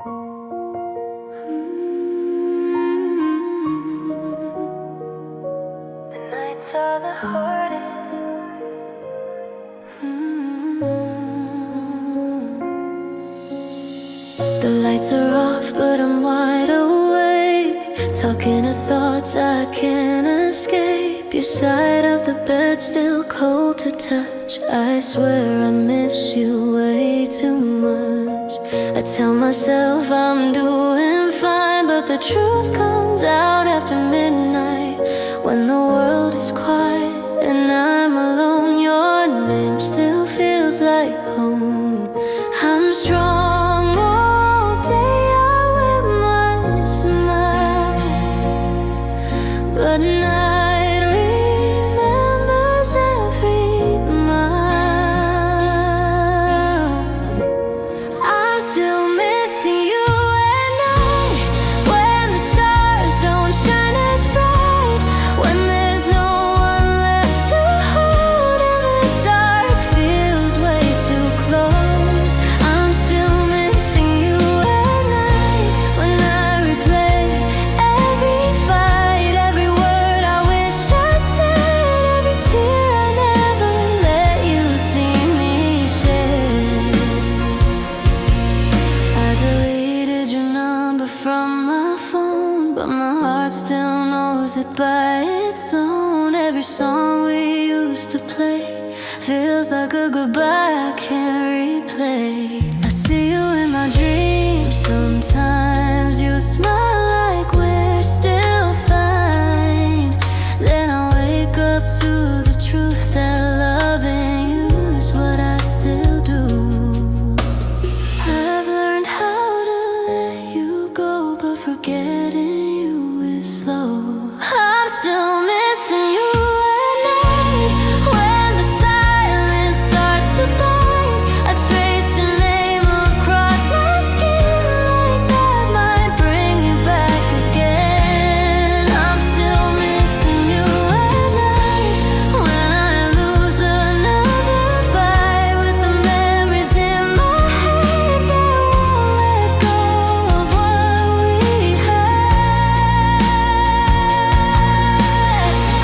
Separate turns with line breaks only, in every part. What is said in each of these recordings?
The nights are the hardest. The lights are off, but I'm wide awake, talking to thoughts I can't escape. Your side of the bed still cold to touch. I swear I miss you way too much. I tell myself I'm doing fine, but the truth comes out after midnight, when the world is quiet and I'm alone. Your name still feels like home. I'm strong all day, I wear my smile, but night remembers every mile. I'm still missing you at night, when the stars don't shine as bright, when there's no one left to hold and the dark feels way too close. I'm still missing you at night, when I replay every fight, every word I wish I said, every tear I never let you see me shed. I deleted your number from my phone, but my heart still knows it by its own. Every song we used to play feels like a goodbye I can't replay. I see you in my dreams sometimes. You smile like we're still fine. Then I wake up to the truth that loving you is what I still do. I've learned how to let you go, but forgetting you is slow. I'm still missing you at night, when the silence starts to bite. I trace your name across my skin, like that might bring you back again. I'm still missing you at night, when I lose another fight, with the memories in my head that won't let go of what we had.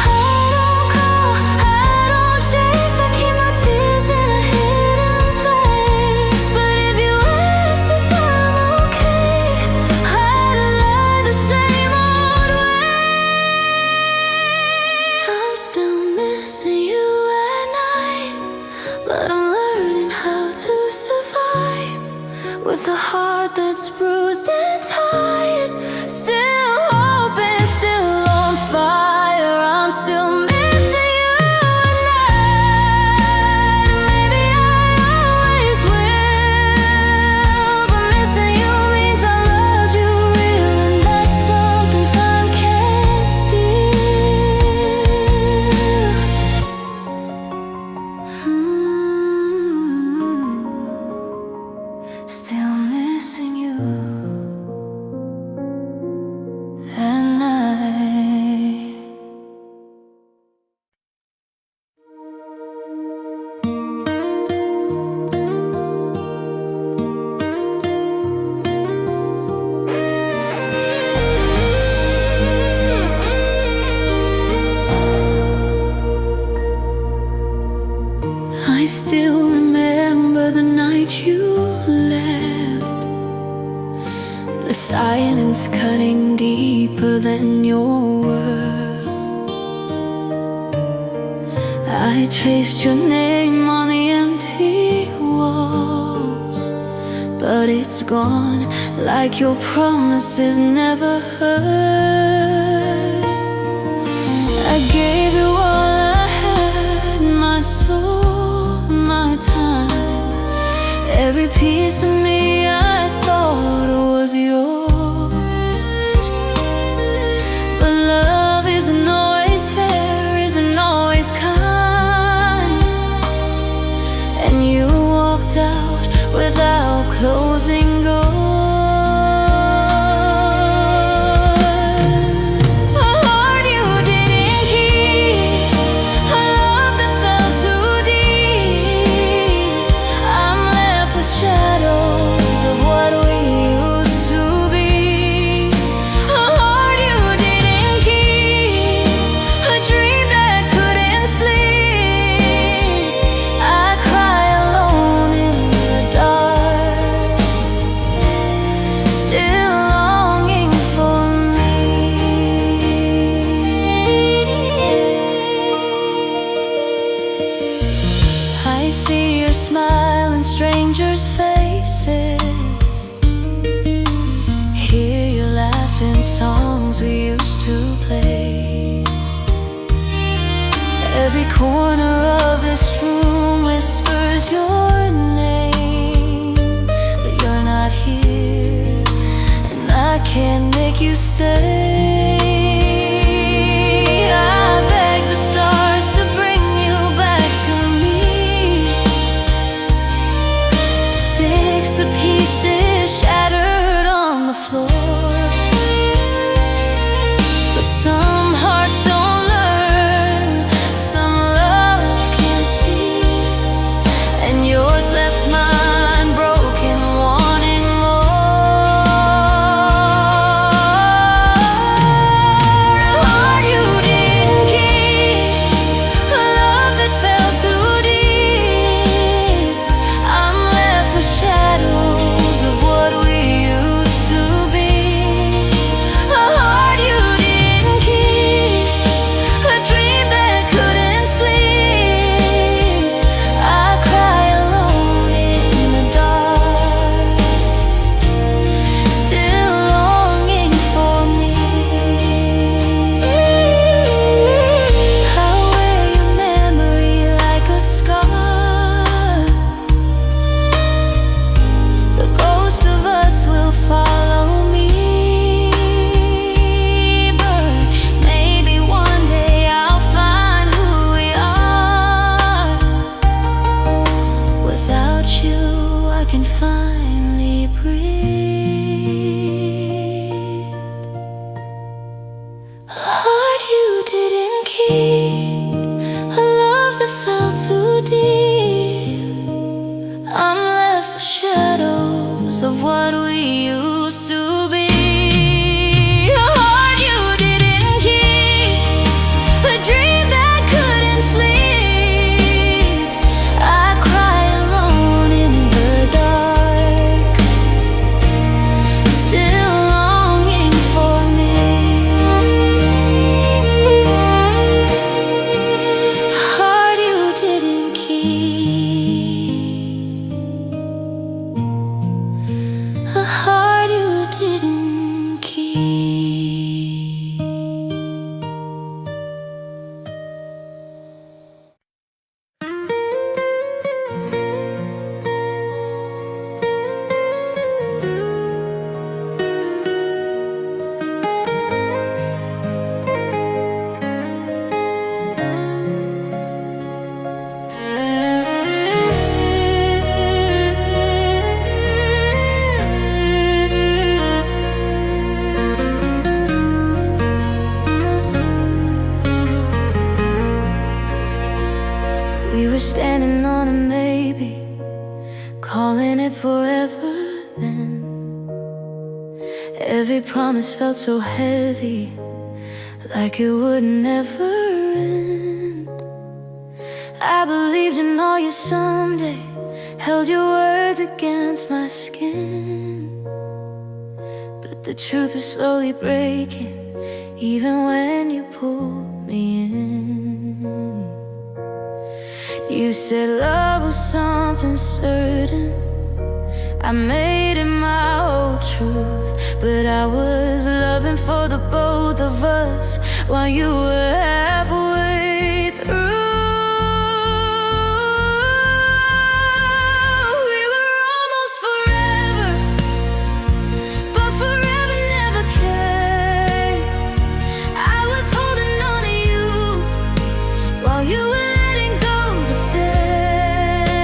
I don't call, I don't chase, I keep my tears in a hidden place. But if you asked if I'm okay, I'd lie the same old way. I'm still missing you at night, but I'm learning how to survive, with a heart that's bruised and tired, still hoping, still on fire. I'm still missing you at night. Maybe I always will, but missing you means I loved you real, and that's something time can't steal. Still missing you at night. I still remember the night you left, the silence cutting deeper than your words. I traced your name on the empty walls, but it's gone like your promises never heard. I gave you all I had, my soul, my time, every piece of me I thought was yours. But love isn't always fair, isn't always kind, and you walked out without closing doors. A heart you didn't keep, a love that fell too deep. I'm left with shadows of what we used faces, hear your laughing songs we used to play. Every corner of this room whispers your name, but you're not here, and I can't make you stay. I beg the stars to bring you back to me, to fix the pieces shattered on the floor. But some hearts don't learn, some love can't see, and yours left mine broken, wanting more. A heart you didn't keep, a love that fell too deep. I'm left with shadows of what we used to be. A heart you didn't keep, a dream that couldn't sleep. I cry alone in the dark, still longing for me. I wear your memory like a scar. The ghost of us will follow me, but maybe one day I'll find who we are. Without you, I can finally breathe. A heart you didn't keep, a love that fell too deep. I'm left with shadows of what we used to be. A heart you didn't keep, a dream that couldn't sleep. I cry alone in the dark, still longing for me. A heart you didn't keep, a heart you didn't keep. We were standing on a maybe, calling it forever then. Every promise felt so heavy, like it would never end. I believed in all your someday, held your words against my skin. But the truth was slowly breaking, even when you pulled me in. You said love was something certain, I made it my whole truth. But I was loving for the both of us while you were halfway through. We were almost forever, but forever never came. I was holding on to you while you were letting go the same.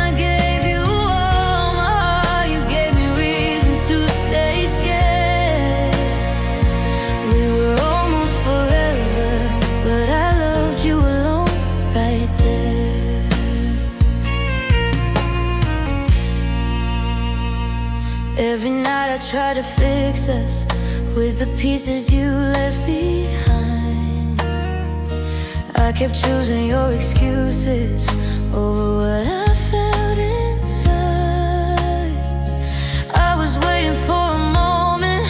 I gave you all my heart, you gave me reasons to stay scared. We were almost forever, but I loved you alone right there. Every night I tried to fix us with the pieces you left behind. I kept choosing your excuses over what I felt inside. I was waiting for a moment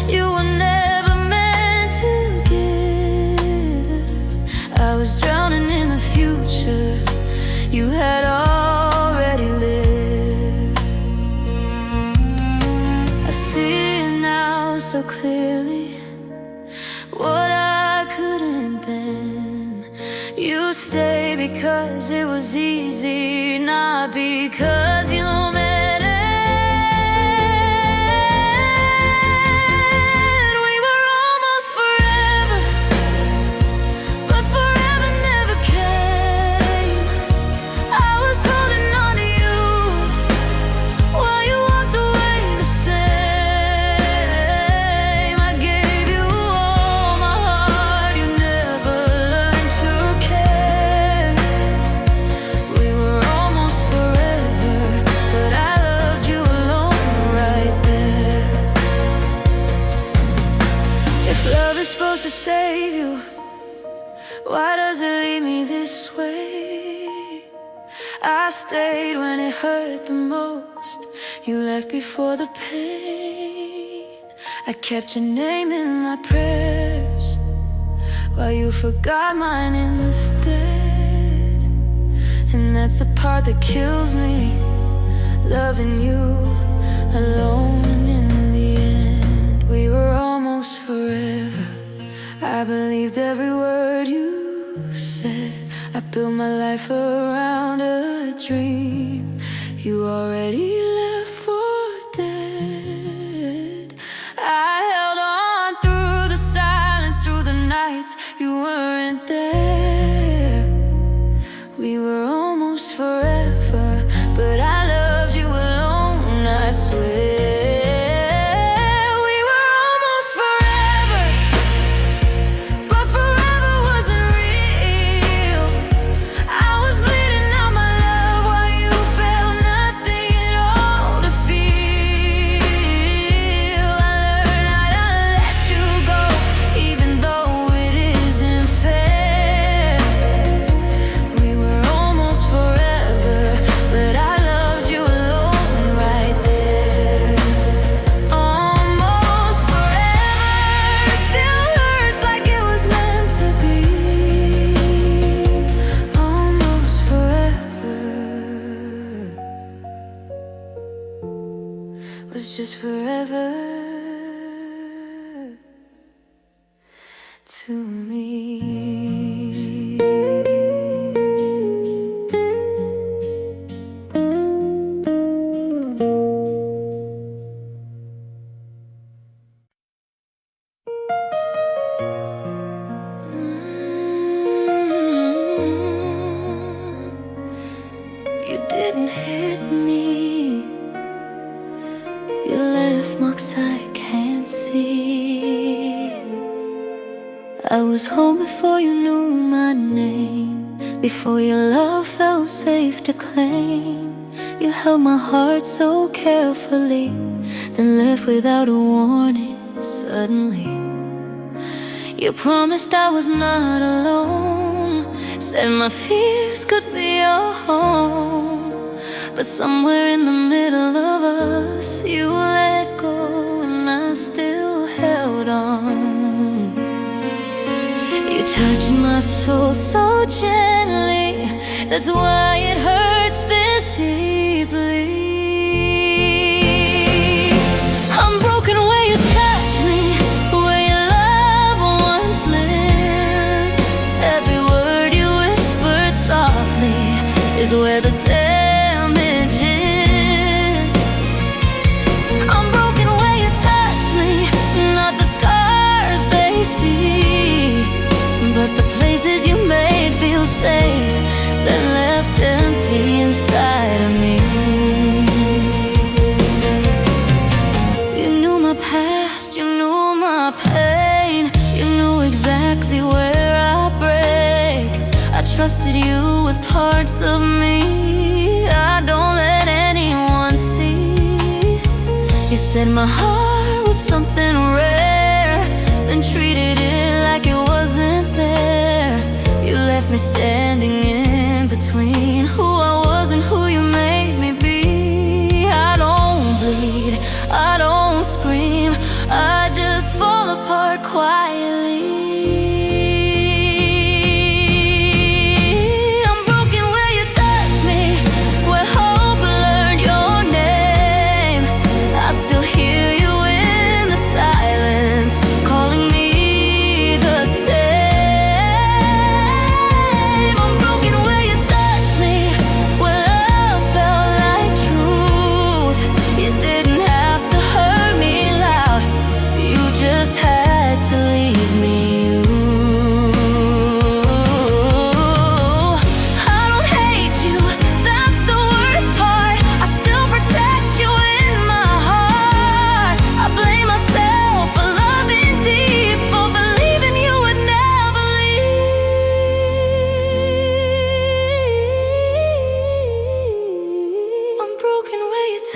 you were never meant to give. I was drowning in the future you had already lived. so clearly what I couldn't then. You stayed because it was easy, not because you meant it. We were almost forever, but forever never came. I was holding on to you while you walked away the same. I gave you all my heart, you never learned to care. We were almost forever, but I loved you alone right there. If love is supposed to save you, why does it leave me this way? I stayed when it hurt the most. You left before the pain. I kept your name in my prayers while you forgot mine instead. And that's the part that kills me, loving you alone in the end. We were almost forever, I believed every word you said. I built my life around a dream you already left for dead. I held on through the silence, through the nights you weren't there. We were almost forever, but I loved you alone, I swear. We were almost forever, but forever wasn't real. I was bleeding out my love while you felt nothing at all to feel. I learned how to let you go, even though it isn't fair. We were almost forever, but I loved you alone right there. Almost forever still hurts like it was meant to be. Almost forever was just forever to me. You didn't hit me, you left marks I can't see. I was home before you knew my name, before your love felt safe to claim. You held my heart so carefully, then left without a warning suddenly. You promised I was not alone, said my fears could be your home. But somewhere in the middle of us, you let go and I still held on. You touched my soul so gently, that's why it hurts this deeply. I'm broken where you touch me, where your love once lived. Every word you whispered softly is where the damage is. I'm broken where you touch me, not the scars they see, but the places you made feel safe, then left empty inside of me. You knew my past, you knew my pain, you knew exactly where I break. I trusted you with parts of me I don't let anyone see. You said my heart was something rare, then treated it like it wasn't there. You left me standing in between who I was and who you made me be. I don't bleed, I don't scream, I just fall apart quietly. I'm broken where you touch me, where hope learned your name. I still hear you in the silence.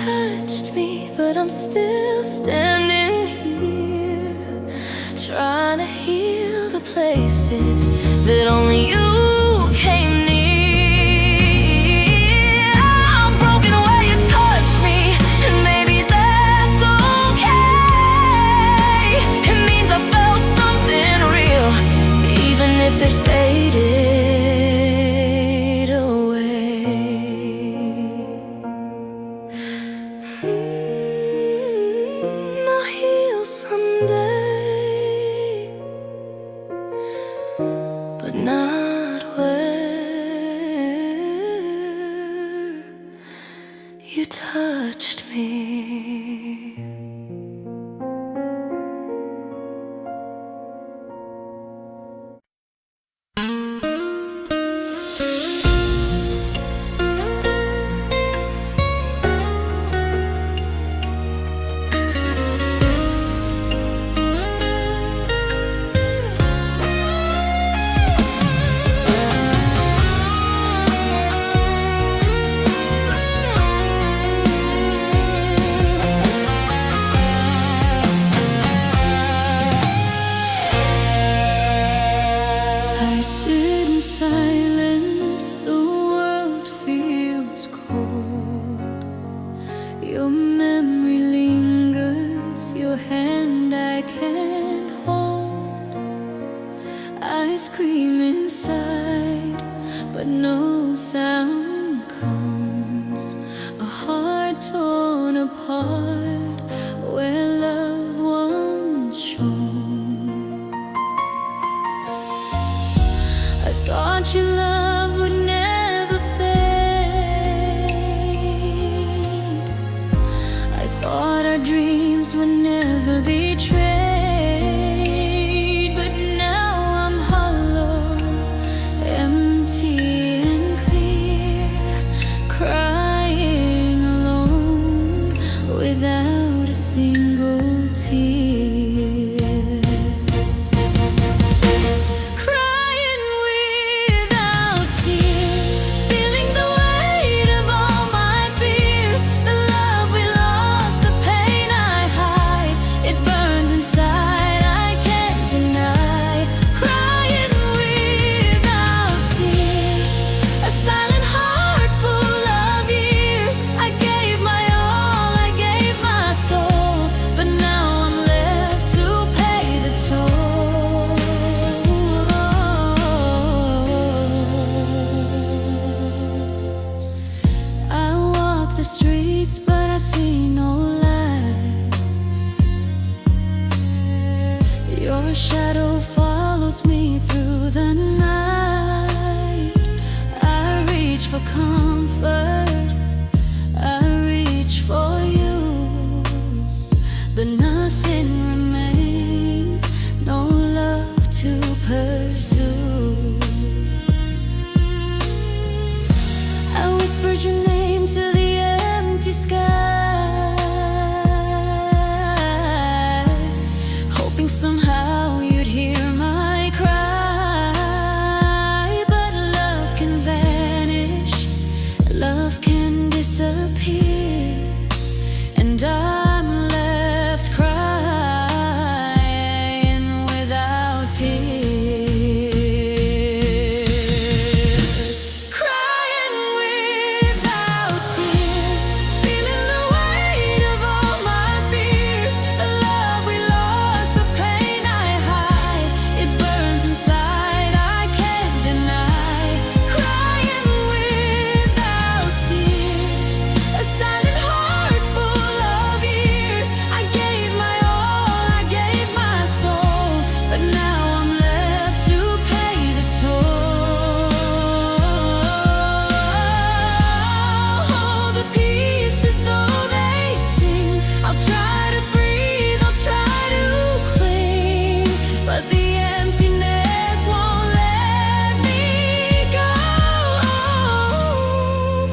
touched me, but I'm still standing here, trying to heal the places that only you came near. I'm broken where you touched me, and maybe that's okay. It means I felt something real, even if it faded away. I'll heal someday, but not where you touched me. I sit in silence, the world feels cold. Your memory lingers, your hand I can't hold. I scream inside, but no sound comes. A heart torn apart, where love once shone. I thought your love would never fade. I thought our dreams would never be betrayed. But now I'm hollow, empty and clear, crying alone without a single tear. Crying without tears, feeling the weight of all my fears. The love we lost, the pain I hide, it burns inside, I can't deny. Crying without tears, a silent heart full of years. I gave my all, I gave my soul, but now I'm left to pay the toll. I walk the streets, but I see no light. Your shadow follows me through the night. I reach for comfort, I reach for you, but nothing remains, no love to pursue. I whispered your name to the empty sky, hoping somehow you'd hear my cry. But love can vanish, love can disappear, and I'm left crying without tears. Crying without tears, feeling the weight of all my fears. The love we lost, the pain I hide, it burns inside, I can't deny. Crying without tears, a silent heart full of years. I gave my all, I gave my soul, but now I'm left to pay the toll. The pieces, though they sting, I'll try to breathe, I'll try to cling, but the emptiness won't let me go.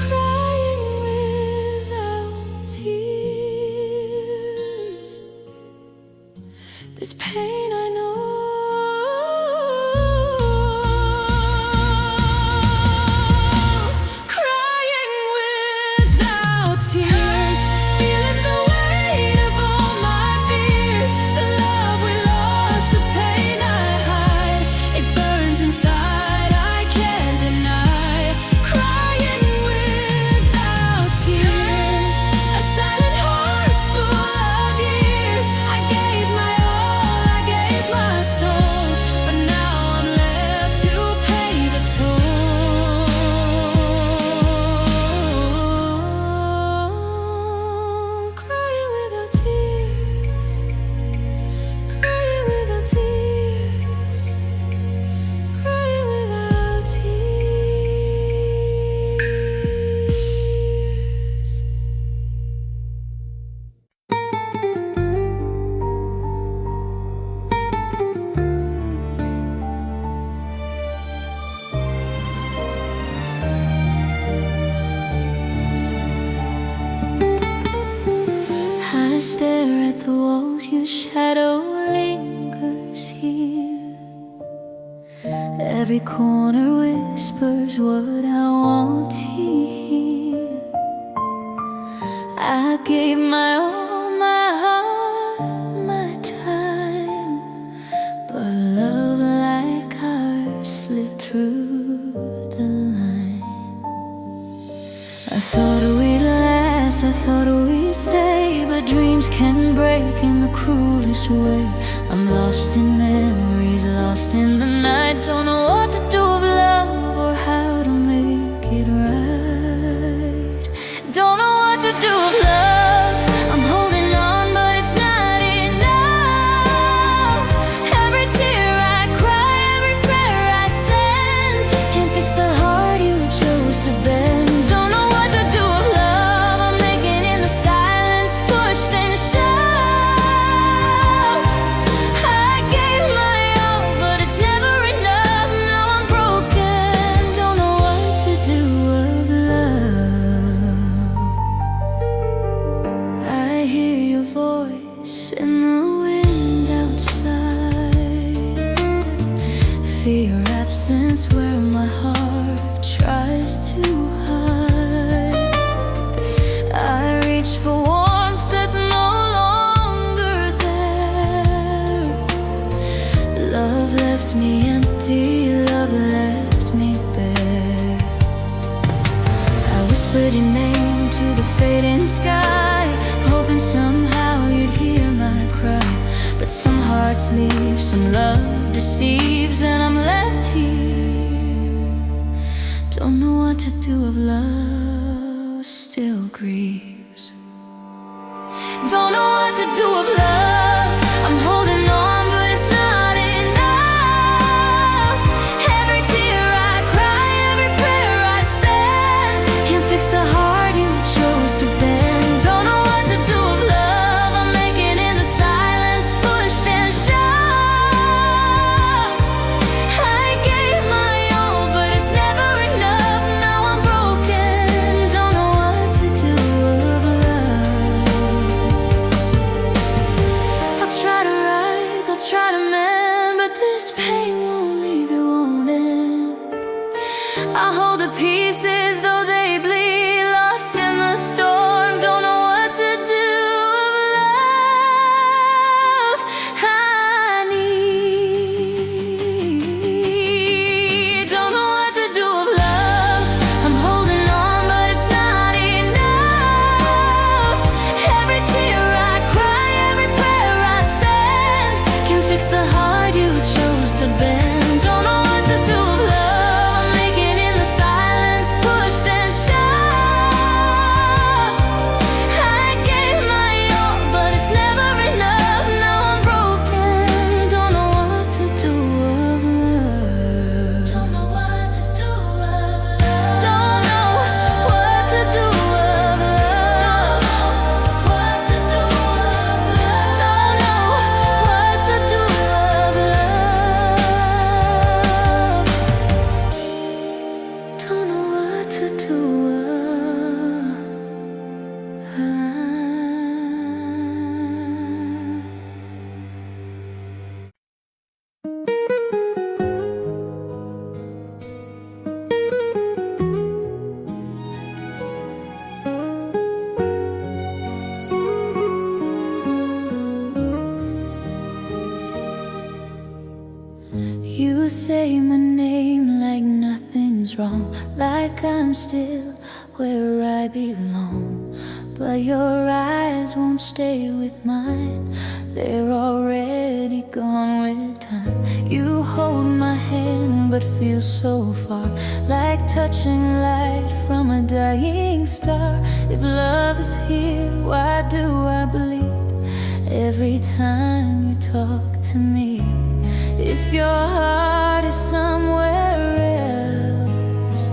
Crying without tears, this pain I know. Crying without tears, I stare at the walls, your shadow lingers here. Every corner whispers what I want to hear. I gave my all, my heart, my time, but love like ours slipped through the line. I thought we'd last, I thought we'd stay, but dreams can break in the cruelest way. I'm lost in memories, lost in the night. Don't know what to do with love or how to make it right. Don't know what to do with love. I'm holding on, but it's not enough. Every tear I cry, every prayer I send can't fix the heart you chose to bend. Don't know what to do with love. I'm making in the silence, pushed and shoved. I gave my all, but it's never enough. Now I'm broken, don't know what to do with love. I hear your voice in the wind outside. Fear your absence where my heart tries to hide. I reach for warmth that's no longer there. Love left me empty, love left me bare. I whispered your name to the fading sky, hoping somehow you'd hear my cry. But some hearts leave, some love deceives, and I'm left here. Don't know what to do with love, still grieves. Don't know what to do with love. I'm holding on, but it's not enough. Every tear I cry, every prayer I send can't fix the heart you chose to bend. Don't know what to do with love. I'm making in the silence, pushed and shoved. I gave my all, but it's never enough. Now I'm broken, don't know what to do with love. I'll try to rise, I'll try to mend, but this pain won't leave, it won't end. I'll hold the pieces though they bleed, lost in the storm. Don't know what to do with love. I need. Don't know what to do with love. I'm holding on, but it's not enough. Every tear I cry, every prayer I send can fix the heart you chose to bend. Don't know what to do with love. I'm making in the silence, pushed and shoved. I gave my all, but it's never enough. Now I'm broken, don't know what to do with love. Don't know what to do with love. Don't know what to do with love. What to do with love. Don't know what to do with love. Don't know what to do with love. You say my name like nothing's wrong, like I'm still where I belong. But your eyes won't stay with mine, they're already gone with time. You hold my hand but feel so far, like touching light from a dying star. If love is here, why do I believe every time you talk to me? If your heart is somewhere else,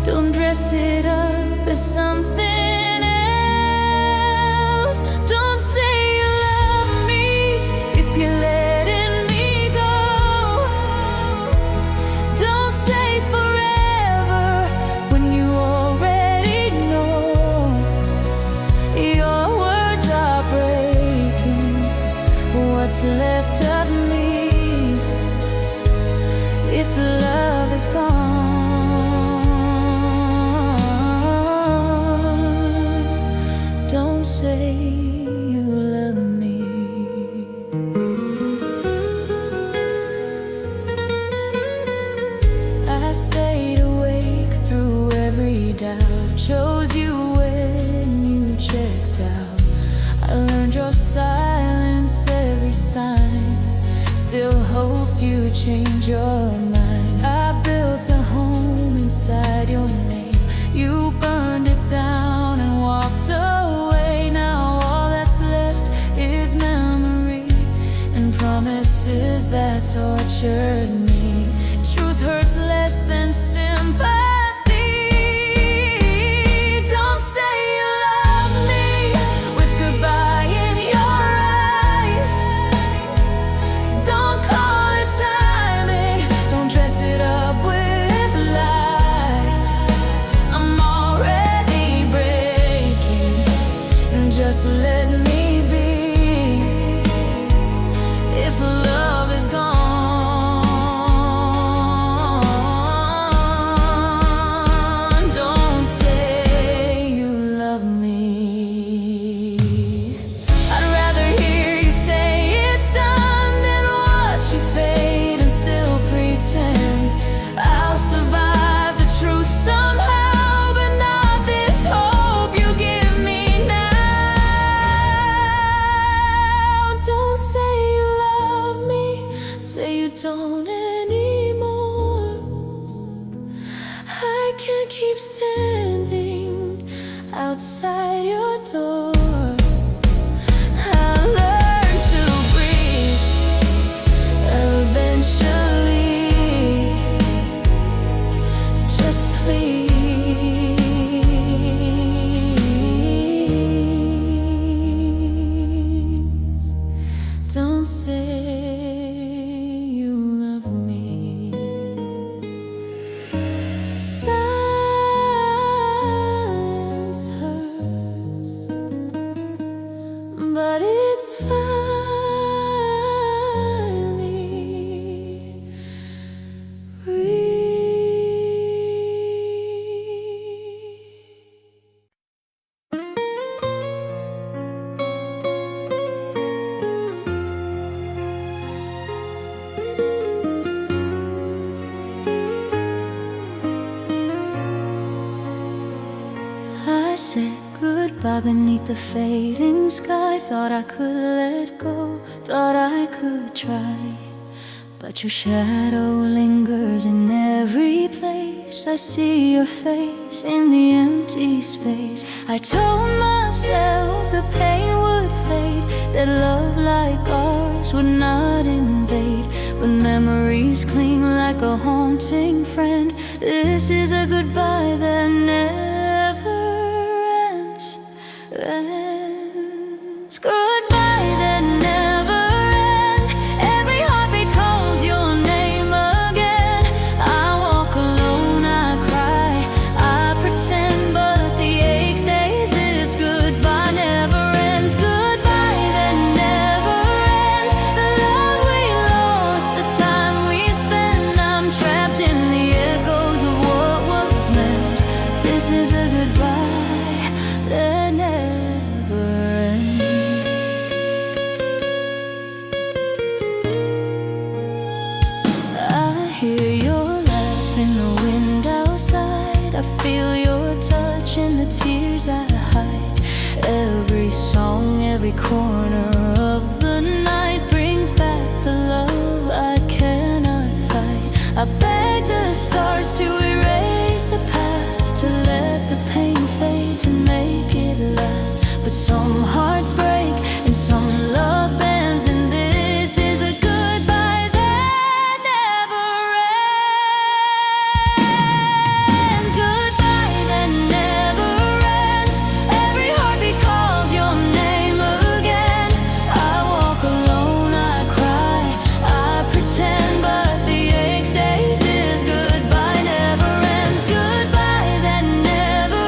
don't dress it up as something else. Don't say you love me if you're letting me go. Don't say forever when you already know. promises that tortured me. Truth hurts less than sympathy. Don't say you love me with goodbye in your eyes. Don't call it timing, don't dress it up with lies. I'm already breaking, just let me be. If love is gone, don't say you love me. I'd rather hear you say it's done than watch you fade and still pretend. I'll survive the truth somehow, but not this hope you give me now. Don't say you love me, say you don't anymore. I can't keep standing outside your door. I'll learn to breathe eventually. Just please, don't say you love me. Silence hurts, but it's finally real. I said goodbye beneath the fading sky. Thought I could let go, thought I could try. But your shadow lingers in every place. I see your face in the empty space. I told myself the pain would fade, that love like ours would not invade. But memories cling like a haunting friend. This is a goodbye that never ends. Goodbye that never ends. Every heartbeat calls your name again. I walk alone, I cry, I pretend, but the ache stays. This goodbye never ends. Goodbye that never ends. The love we lost, the time we spent. I'm trapped in the echoes of what was meant. This is a goodbye that never ends. I hear your laugh in the wind outside. I feel your touch in the tears I hide. Every song, every corner of the night brings back the love I cannot fight. I beg the stars to erase the past, to let the pain fade, to make it last. But some hearts break and some love bends, and this is a goodbye that never ends. Goodbye that never ends. Every heartbeat calls your name again. I walk alone, I cry, I pretend, but the ache stays. This goodbye never ends. Goodbye that never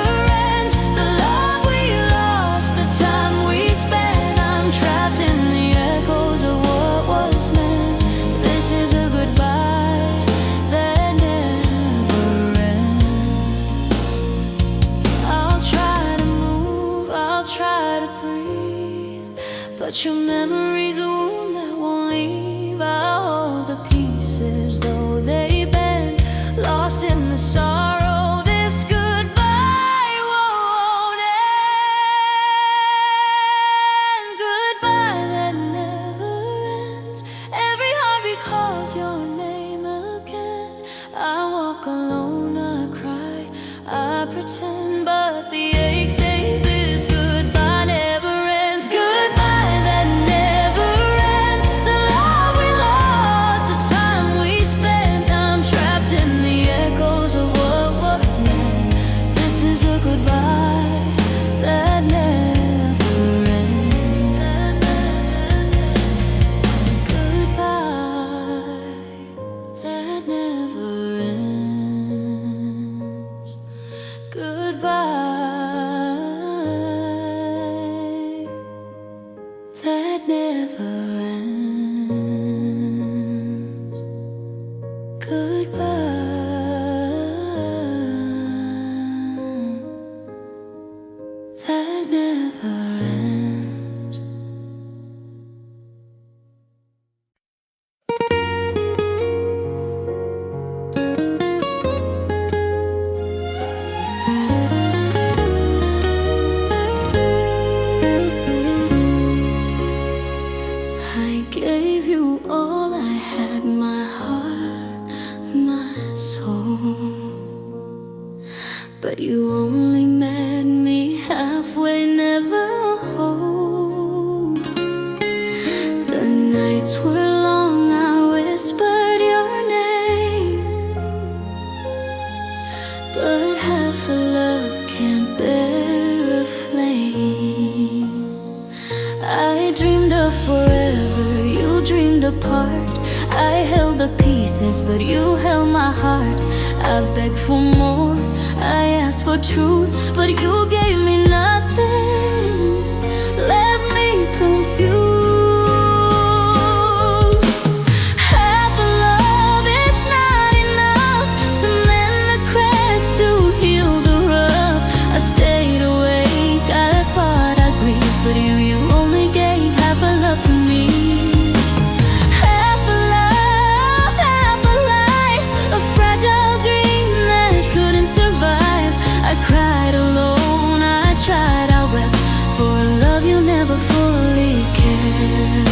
ends. The love we lost, the time we spent. I'm trapped in the echoes of what was meant. This is a goodbye that never ends. I'll try to move, I'll try to breathe, but your memory's a wound that won't leave. I hold the pieces, though they bend, lost in the sorrow. This goodbye won't end. Goodbye that never ends. Every heartbeat calls your name again. I walk alone, I cry, I pretend, but the ache stays. This goodbye never ends. Goodbye that never ends. The love we lost. that never ends. I gave you all I had, my heart, my soul, but you only met me halfway, never whole. The nights were long, I whispered your name, but half a love can't bear a flame. I dreamed of forever, you dreamed apart. I held the pieces, but you held my heart. I begged for more, I asked for truth, but you gave me nothing. Left me confused. Half a love, it's not enough to mend the cracks, to heal the rough. I stayed awake, I thought I'd breathe, but you only gave half a love to me. Half a love, half a lie, a fragile dream that couldn't survive. I cried alone, I tried, I wept for a love you never fully cared.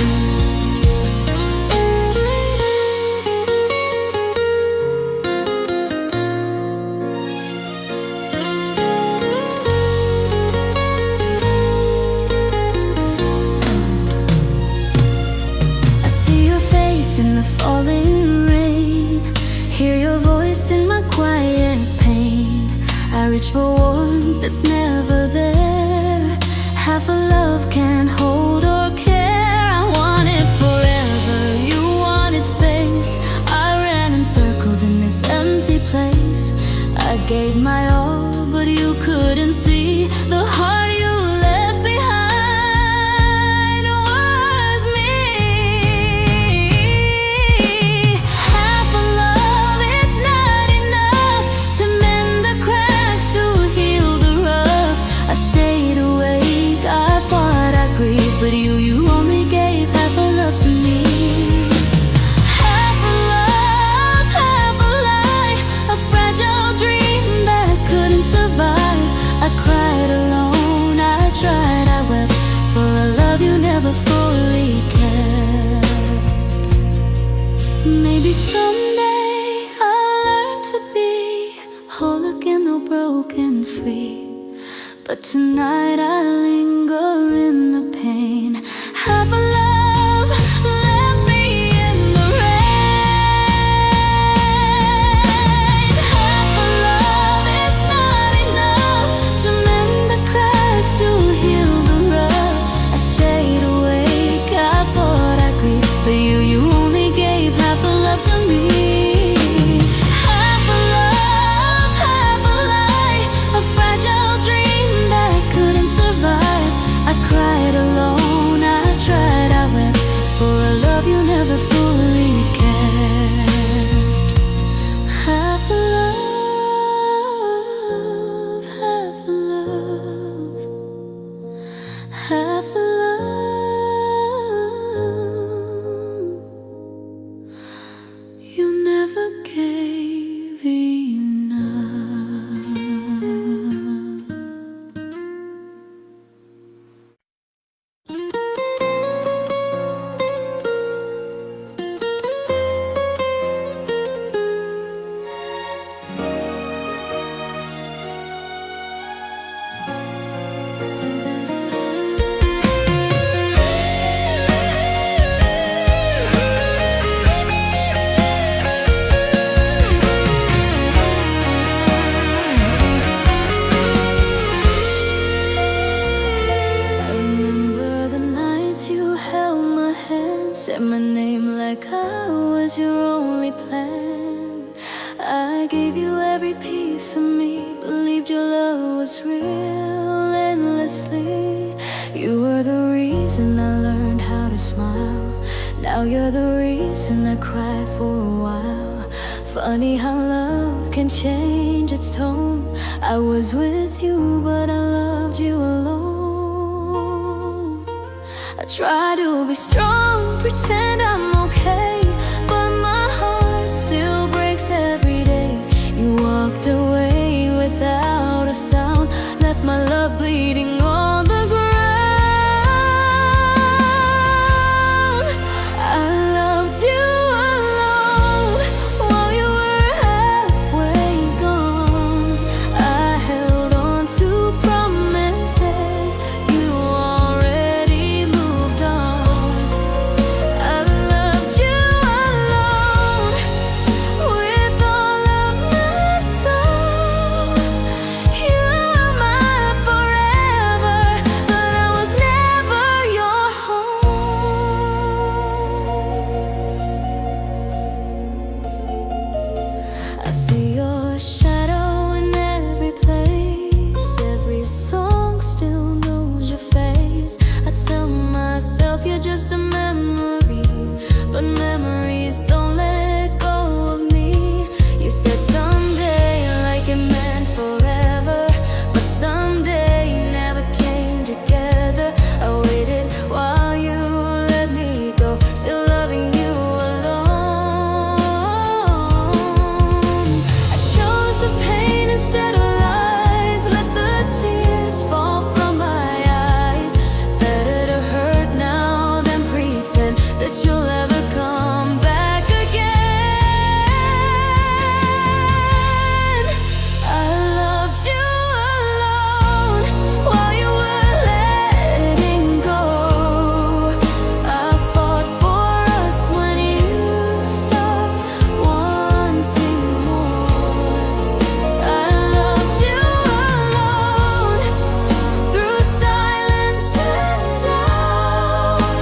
I see your face in the falling rain, hear your voice in my quiet pain. I reach for warmth that's never there. Half a love can't hold or care. I wanted forever, you wanted space. I ran in circles in this empty place. I gave my all, but you couldn't see the heart you left behind was me. Half a love, it's not enough to mend the cracks, to heal the rough. I stayed awake, I thought I'd grieve, but you only gave half a love to me. Half a love, half a lie, a fragile dream that couldn't survive. I cried alone, I tried, I wept for a love you never fully cared. Maybe someday I'll learn to be whole again, though broken free. But tonight I linger in the pain. Half a love left me in the rain. Half a love, it's not enough to mend the cracks, to heal the rough. I stayed awake, I thought I'd grieve, but you only gave half a love to me. Half a love, half a lie, a fragile dream that couldn't survive. I cried alone, I tried, I wept for a love you never fully cared. Half a love, half a love, half a love you never gave enough. I remember the nights you held my hand, said my name like I was your only plan. I gave you every piece of me, believed your love was real endlessly. You were the reason I learned how to smile. Now you're the reason I cry for a while. Funny how love can change its tone. I was with you, but I loved you alone. I try to be strong, pretend I'm okay, but my heart still breaks every day. You walked away without a sound, left my love bleeding on the ground. I loved you alone while you were halfway gone. I held on to promises you already moved on. I loved you alone with all of my soul. You were my forever, but I was never your home. I see your shadow in every place, every song still knows your face. I tell myself you're just a memory, but memories don't let go of me. You said someday, like it meant forever, but someday never came together. I waited while you let me go, still loving you alone. I chose the pain instead of lies, let the tears fall from my eyes. Better to hurt now than pretend that you'll ever come back again. I loved you alone while you were letting go. I fought for us when you stopped wanting more. I loved you alone through silence and doubt.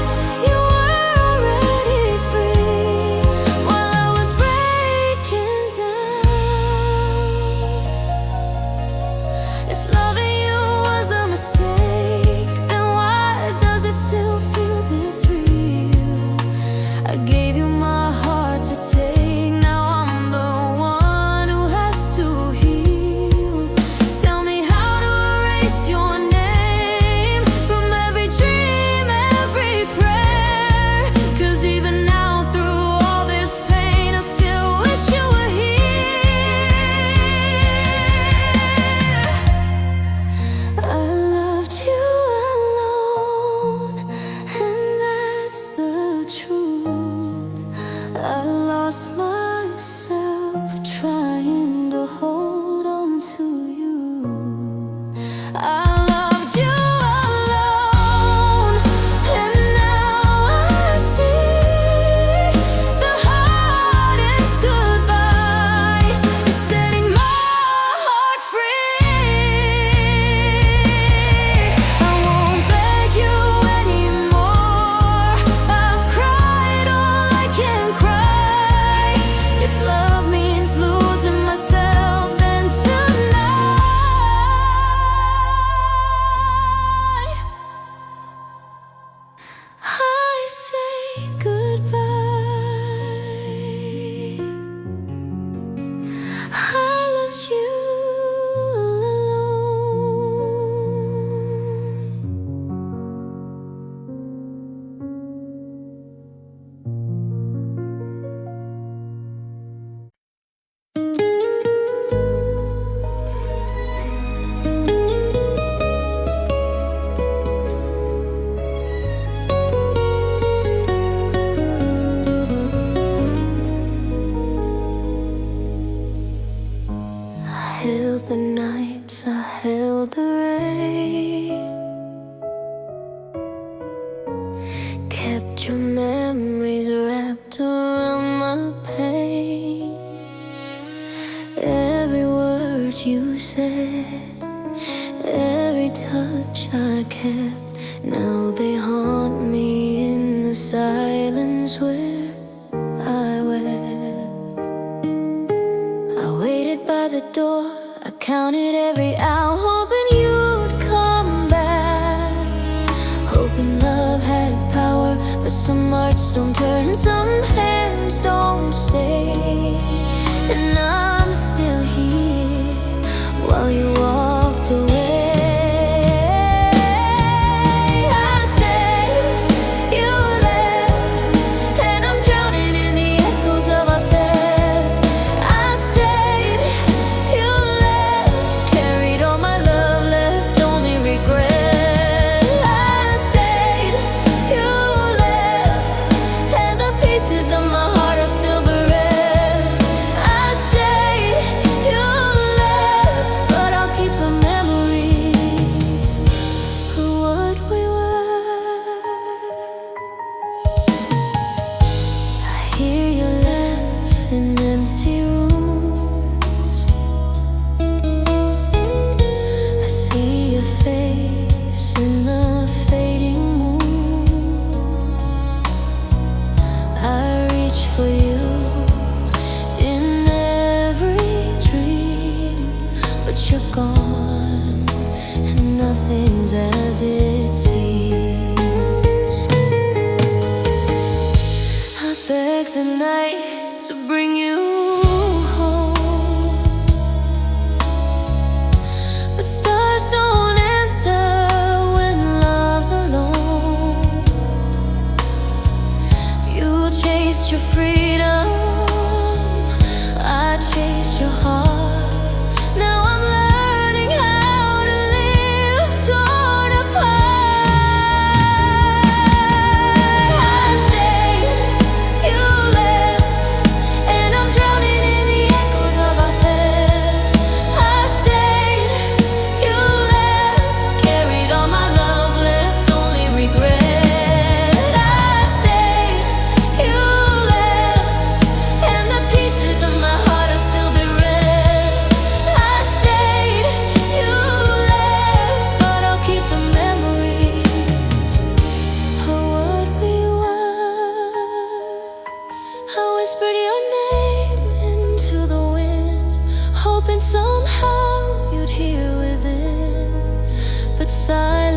You were already free while I was breaking down. If loving you was a mistake, then why does it still feel this real? I gave you my heart to take, now I'm the one who has to heal. Tell me how to erase your name from every dream, every prayer. 'Cause even now through all this pain, I still wish you were here. I loved you alone, and that's the truth. I lost myself trying to hold on to you. I loved you alone, and now I see the hardest goodbye is setting my heart free. I won't beg you anymore. I've cried all I can cry. If love means losing myself, then tonight I say goodbye. I loved you I held the nights, I held the rain, kept your memories wrapped around my pain. Every word you said, every touch I kept, now they haunt me in the silence where I wept. I waited by the door, I counted every hour, hoping you'd come back, hoping love had power. But some hearts don't turn, some hands don't stay, and I'm still here while you walked away. I stayed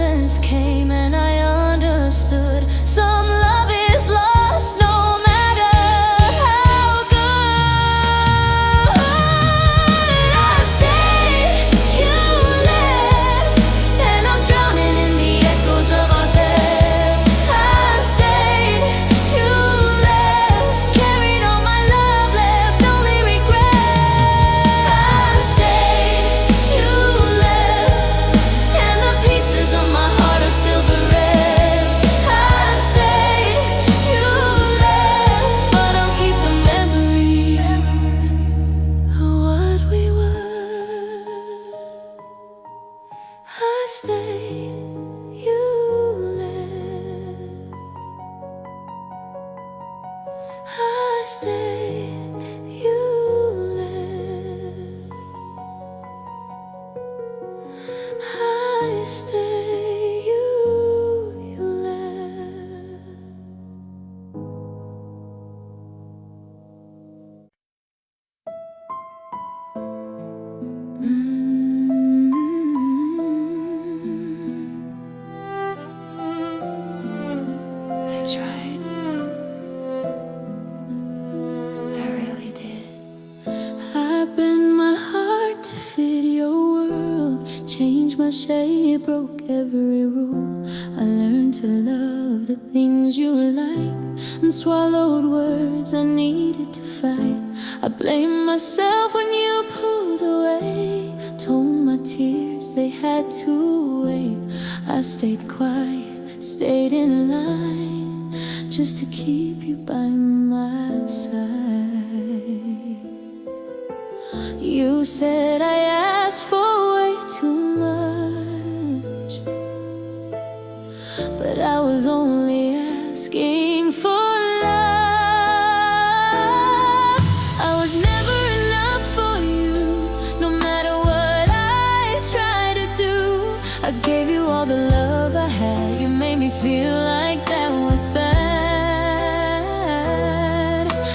moments came and I understood some love is lost no matter how good. I stayed, you left, and I'm drowning in the echoes of our theft. I stayed, you left, carried all my love, left only regret. I stayed, you left, and the pieces of my heart are still bereft. I stayed, you left, but I'll keep the memories of what we were. I stayed, you left. I stayed, you left. I stay, you left. I tried, I really did. I bent my heart to fit your world, changed my shape, broke every rule. I learned to love the things you liked and swallowed words I needed to fight. I blamed myself when you pulled away, told my tears they had to wait. I stayed quiet, stayed in line, just to keep you by my side. You said I asked for way too much, but I was only asking for love. I was never enough for you, no matter what I tried to do. I gave you all the love I had, you made me feel like that was bad.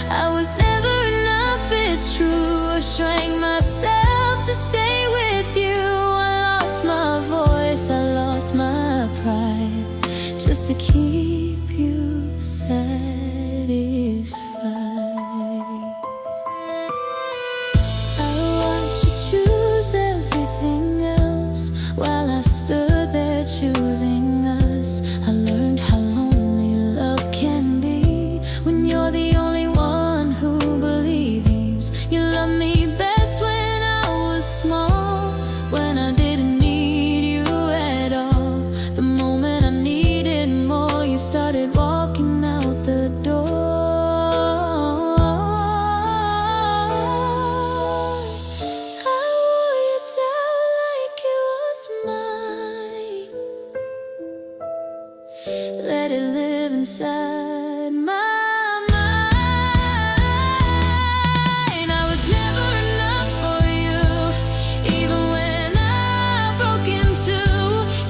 I was never enough, it's true. I shrank myself to stay with you. I lost my voice, I lost my pride, just to keep you satisfied. I watched you choose everything else while I stood there choosing us. I learned how lonely love can be when you're the only one who believes. You love me best when I was small, when I didn't need you at all. The moment I needed more, you started walking out the door. I wore you down like it was mine, let it live inside my mind. I was never enough for you, even when I broke in two.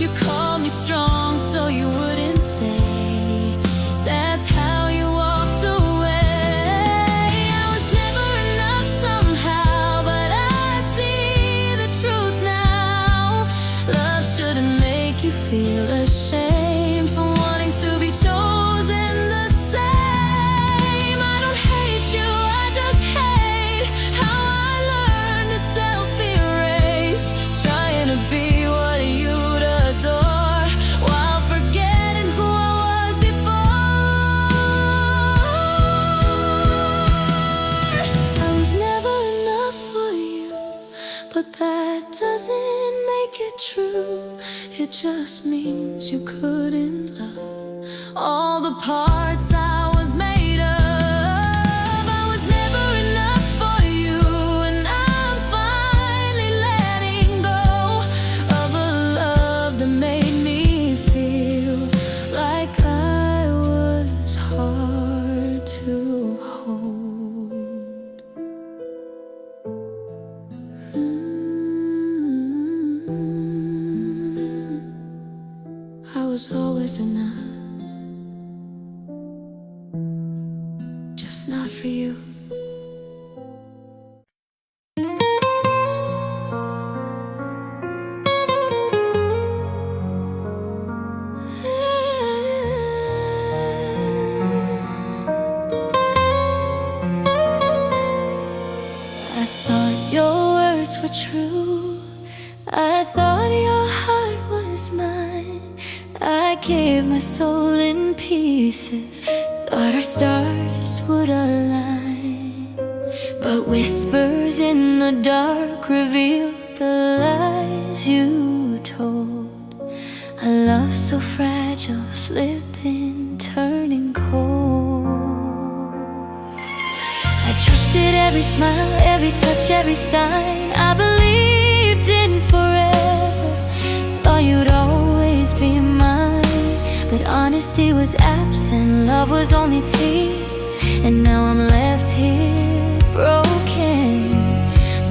You called me strong so you wouldn't stay, that's how you walked away. I was never enough somehow, but I see the truth now. Love shouldn't make you feel ashamed for wanting to be chosen the same. I don't hate you, I just hate how I learned to self-erase, trying to be what you'd adore while forgetting who I was before. I was never enough for you, but that doesn't make it true. It just means you couldn't love all the parts I was made of. I was never enough for you, and I'm finally letting go of a love that made me feel like I was hard to hold. I was always enough, just not for you. were true. I thought your heart was mine. I gave my soul in pieces, thought our stars would align. But whispers in the dark revealed the lies you told. A love so fragile, slipping, turning cold. I trusted every smile, every touch, every sign. I believed in forever, thought you'd always be mine. But honesty was absent, love was only tears. And now I'm left here broken,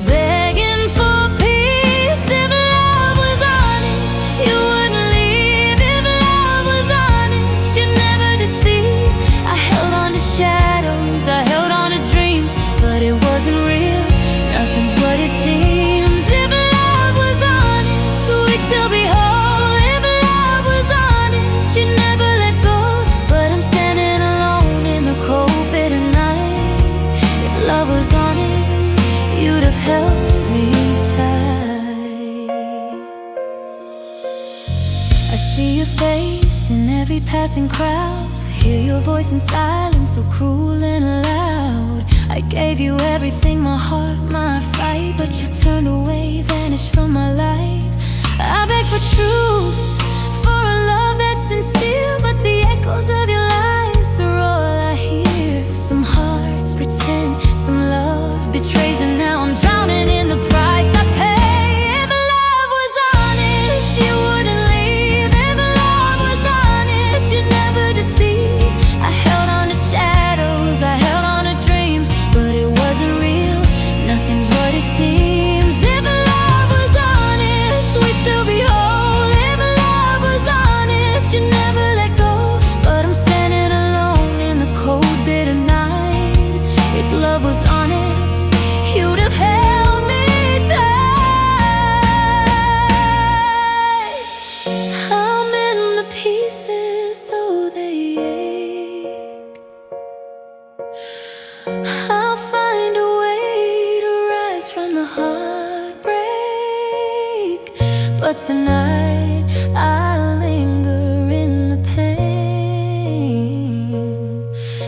begging for peace. If love was honest, you wouldn't leave. If love was honest, you'd never deceive. I held on to shadows, I held on to dreams, but it wasn't real, nothing's what it seems. If love was honest, we'd still be whole. If love was honest, you'd never let go. But I'm standing alone in the cold, bitter night. If love was honest, you'd have held me tight. I see your face in every passing crowd, hear your voice in silence, so cruel and loud. I gave you everything, my heart, my fight, but you turned away, vanished from my life. I beg for truth, for a love that's sincere, but the echoes of your lies are all I hear. Some hearts pretend, some love betrays, and now I'm drowning in the price I pay. If love was honest, you wouldn't leave. If love was honest, you'd never deceive. I held on to shadows, I held on to dreams, but it wasn't real, nothing's what it seems. If love was honest, we'd still be whole. If love was honest, you'd never let go. But I'm standing alone in the cold, bitter night. If love was honest, you'd have held me tight. I'll mend the pieces though they ache. I'll find a way to rise from the heartbreak. But tonight I'll linger in the pain.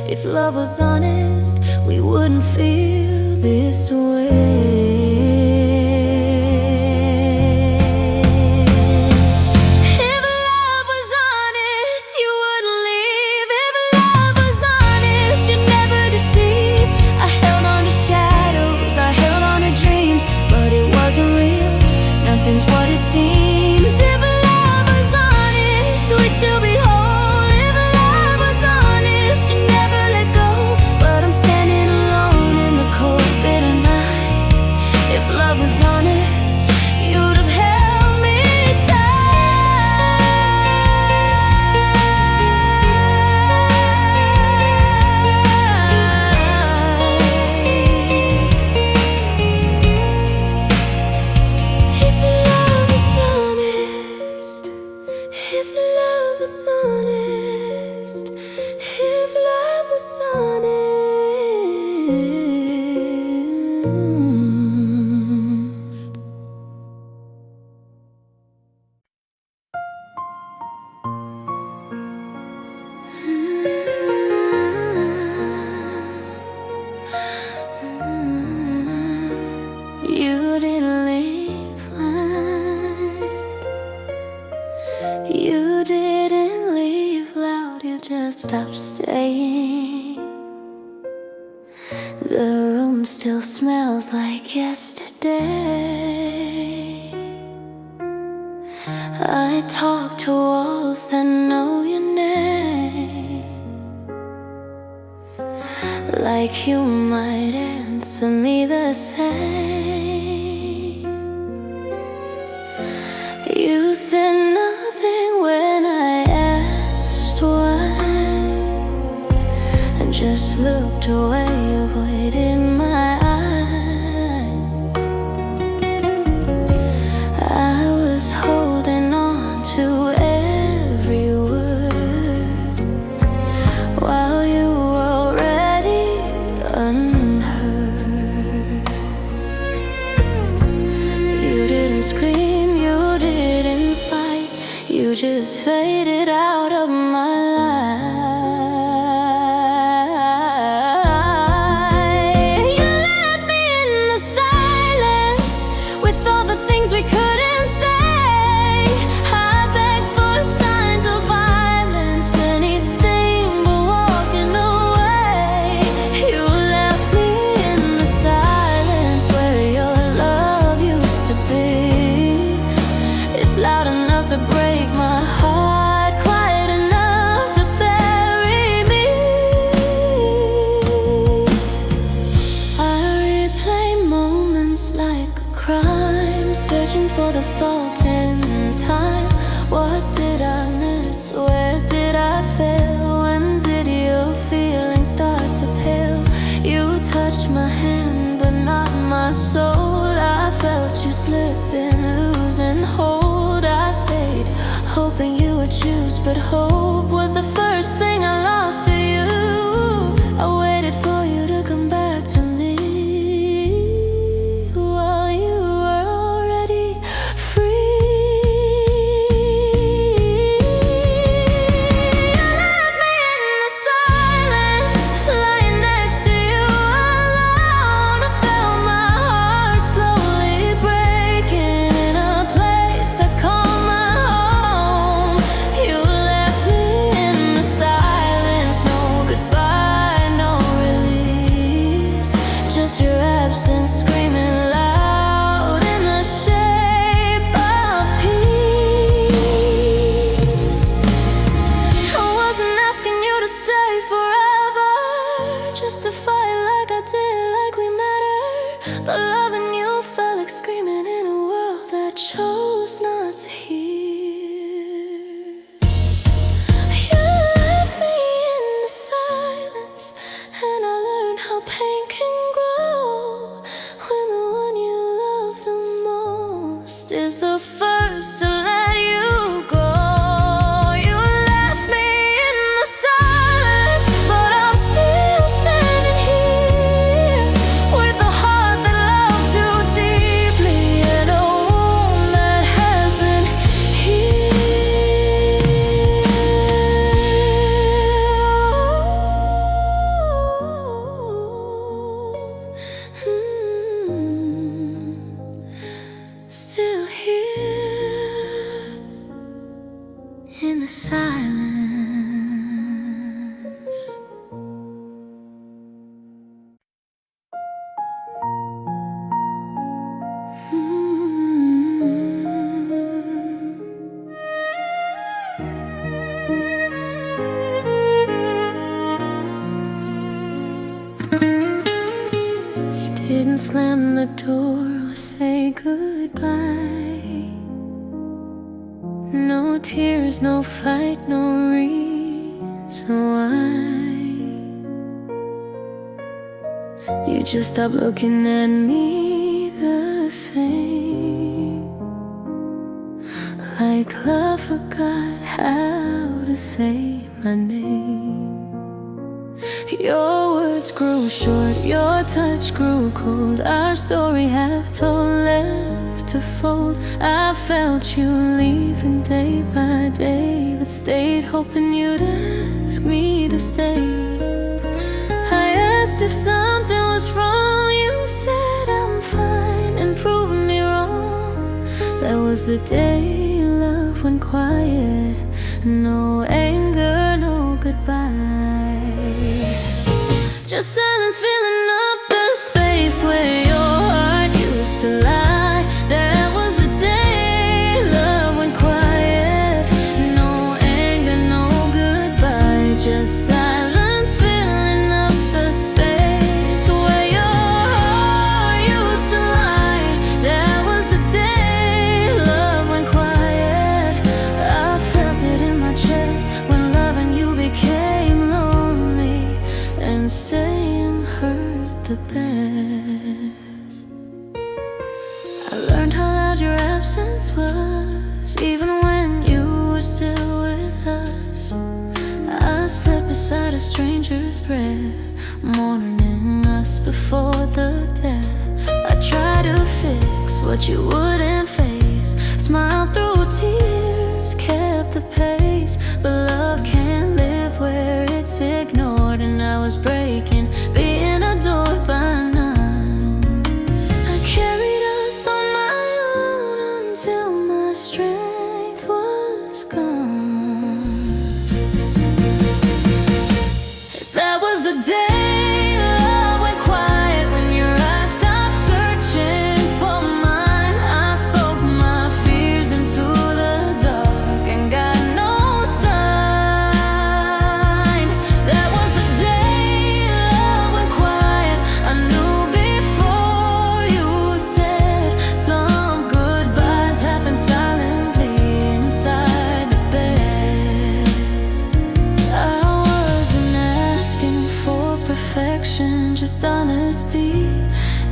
If love was honest, we wouldn't feel this way. If love was honest, you wouldn't leave. If love was honest, you'd never deceive. I held on to shadows, I held on to dreams, but it wasn't real, nothing's what it seems. If love was honest, we'd still be whole. If love was honest, you'd never let go. But I'm standing alone in the cold, bitter night. If love was honest, you'd have held me tight. If love was honest, if love was honest, if love was honest. You didn't leave blind. You didn't leave loud, you just stopped staying. The room still smells like yesterday. I talk to walls that know your name, like you might answer me the same. You said nothing when I asked why, and just looked away, avoided my eyes. I was holding on to every word while you were already unheard. You just faded out of my life. You left me in the silence with all the things we couldn't say. I begged for signs of violence, anything but walking away. You left me in the silence where your love used to be. It's loud enough to break my heart, quiet enough to bury me. I replay moments like a crime, searching for the fault in time. What did I miss? Where did I fail? When did your feelings start to pale? You touched my hand but not my soul. I felt you slipping, losing hold. I stayed, hoping you would choose, but hope was the first thing I lost to you. I waited for you to come back to me while you were already free. You left me in the silence, lying next to you alone. I felt my heart slowly breaking in a place I call my home. You left me in the silence, no goodbye, no release, just your absence screaming loud in the shape of peace. I wasn't asking you to stay forever, just to fight like I did, like we mattered. But loving you felt like screaming in a world that chose not to hear. You left me in the silence, and I learned how pain can grow when the one you love the most is the first to let you go. You left me in the silence, but I'm still standing here with a heart that loved too deeply and a wound that hasn't healed. Still here in the silence. You didn't slam the door or say goodbye. No tears, no fight, no reason why. You just stopped looking at me the same, like love forgot how to say my name. Your words grew short, your touch grew cold. Our story half told, left to fold. I felt you leaving day by day, but stayed hoping you'd ask me to stay. I asked if something was wrong, you said I'm fine, and proving me wrong. That was the day love went quiet. No anger, no goodbye, just silence filling up the space where your heart used to lie. That was the day love went quiet. No anger, no goodbye, just silence filling up the space where your heart used to lie. That was the day love went quiet. I felt it in my chest when loving you became lonely, and staying hurt the best. I learned how loud your absence was, even when you were still with us. I slept beside a stranger's breath, mourning us before the death. I tried to fix what you wouldn't face, smiled through tears, kept the pace, but love can't live where it's ignored. And I was breaking, being adored by none. I carried us on my own until my strength was gone. That was the day love went quiet, when your eyes stopped searching for mine. I spoke my fears into the dark and got no sign. That was the day love went quiet. I knew before you said some goodbyes happened silently inside the bed. I wasn't asking for perfection, just honesty,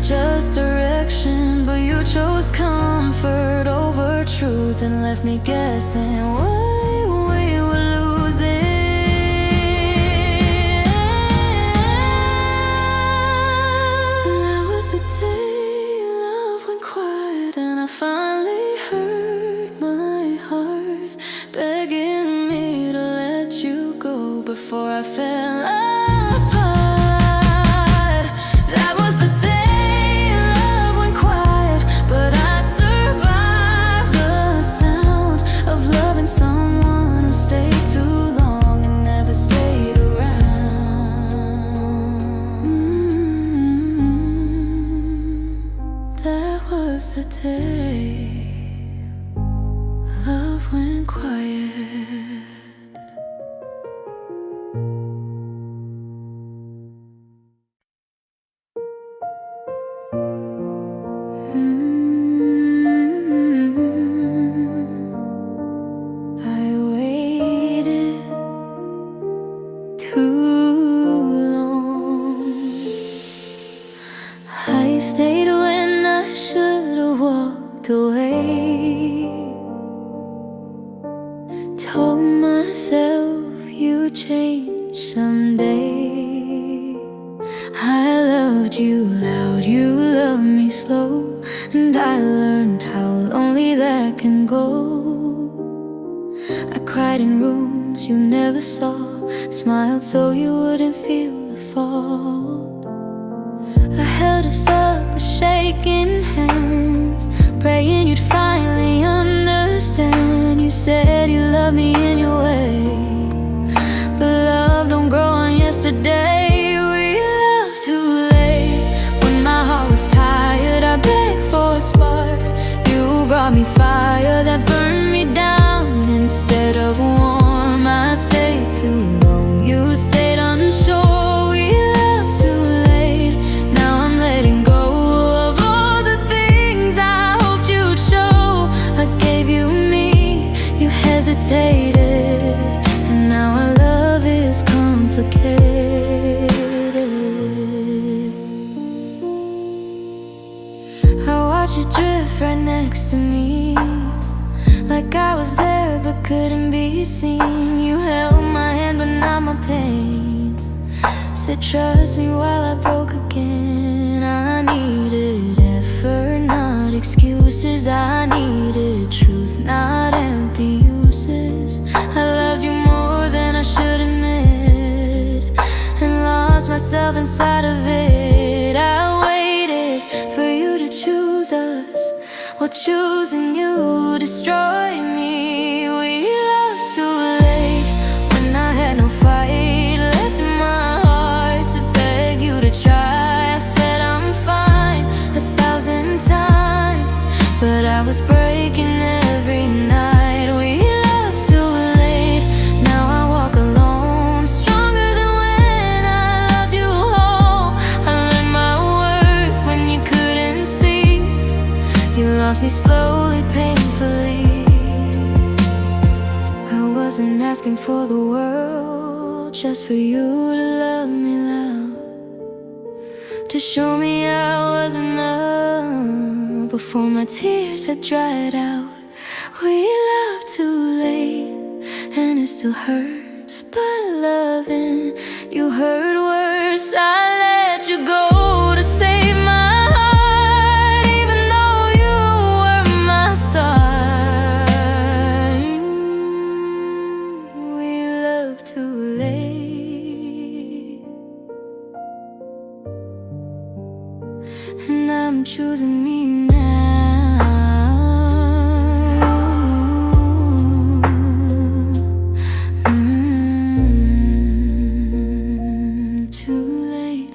just direction. But you chose comfort over truth and left me guessing why we were losing. That was the day love went quiet, and I finally heard my heart begging me to let you go before I fell apart. That was the day love went quiet, but I survived the sound of loving someone who stayed too long and never stayed around. That was the day love went quiet. I waited too long. I stayed when I should have walked away. Told myself you'd change someday. I loved you loud, you loved me slow, and I learned how lonely that can go. I cried in rooms you never saw, smiled so you wouldn't feel the fall. I held us up with shaking hands, praying you'd finally understand. You said you loved me in your way, but love don't grow on yesterday. We loved too late. When my heart was tired, I begged for sparks. You brought me fire that burned me down. Instead of warm, I stayed too long. You stayed unsure. We loved too late. Now I'm letting go of all the things I hoped you'd show. I gave you me, you hesitated, and now our love is complicated. I watched you drift right next to me, like I was there but couldn't be seen. You held my hand but not my pain, said trust me while I broke again. I needed effort, not excuses. I needed truth, not empty uses. I loved you more than I should admit, and lost myself inside of it. I waited for you to choose us, while choosing you destroyed me. We loved too late, when I had no fight left in my heart to beg you to try. I said I'm fine 1,000 times, but I was breaking every night. We loved too late, now I walk alone, stronger than when I loved you whole. I learned my worth when you couldn't see. You lost me slowly, painfully. I wasn't asking for the world, just for you to love me loud, to show me I was enough before my tears had dried out. We loved too late, and it still hurts, but loving you hurt worse. I let you go to save my heart, even though you were my star. myself too late, and I'm choosing me now. Too late.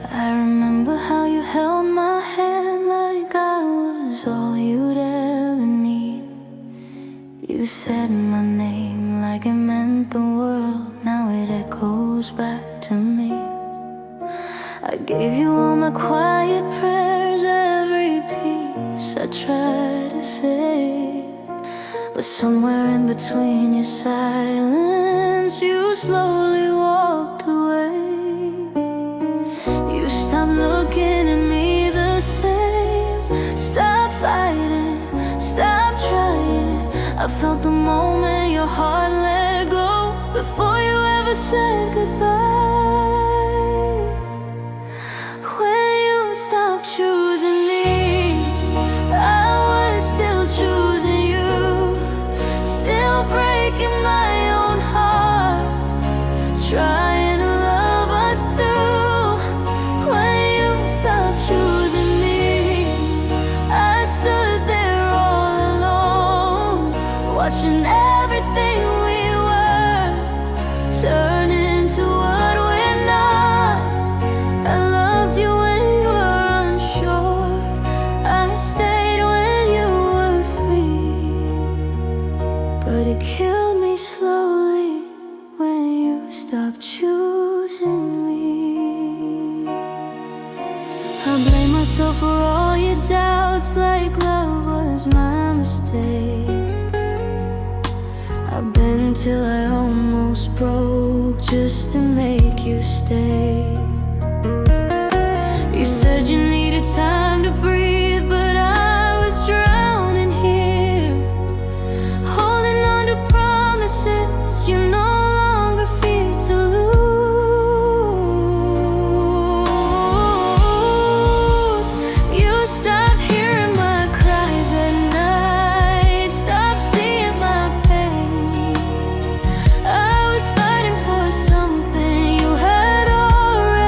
I remember how you held my hand like I was all you'd ever need. You said my name like it meant the world. Now it echoes back to me. I gave you all my quiet prayers, every piece I tried to say. But somewhere in between your silence, you slowly walked away. You stopped looking at me the same. Stop fighting, stop trying. I felt the moment your heart let go, before you ever said goodbye. When you stopped choosing me, I was still choosing you, still breaking my own heart, trying to love us through. When you stopped choosing me, I stood there all alone, watching everything we were turn into what we're not. I loved you when you were unsure, I stayed when you were free. But it killed me slowly when you stopped choosing me. I blame myself for all your doubts, like love was my mistake. I've been till I almost broke just to make you stay. You said you needed time to breathe, but I was drowning here, holding on to promises you no longer fear to lose. You stopped hearing my cries at night, stopped seeing my pain. I was fighting for something you had already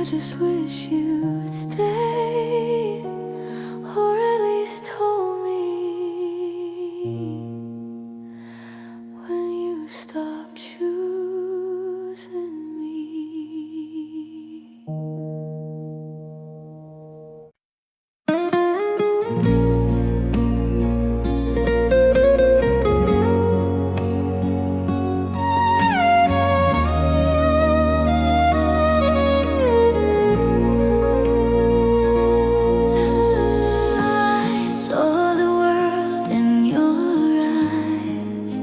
just wish you'd stay, or at least hold me when you stop choosing me. I saw the world in your eyes,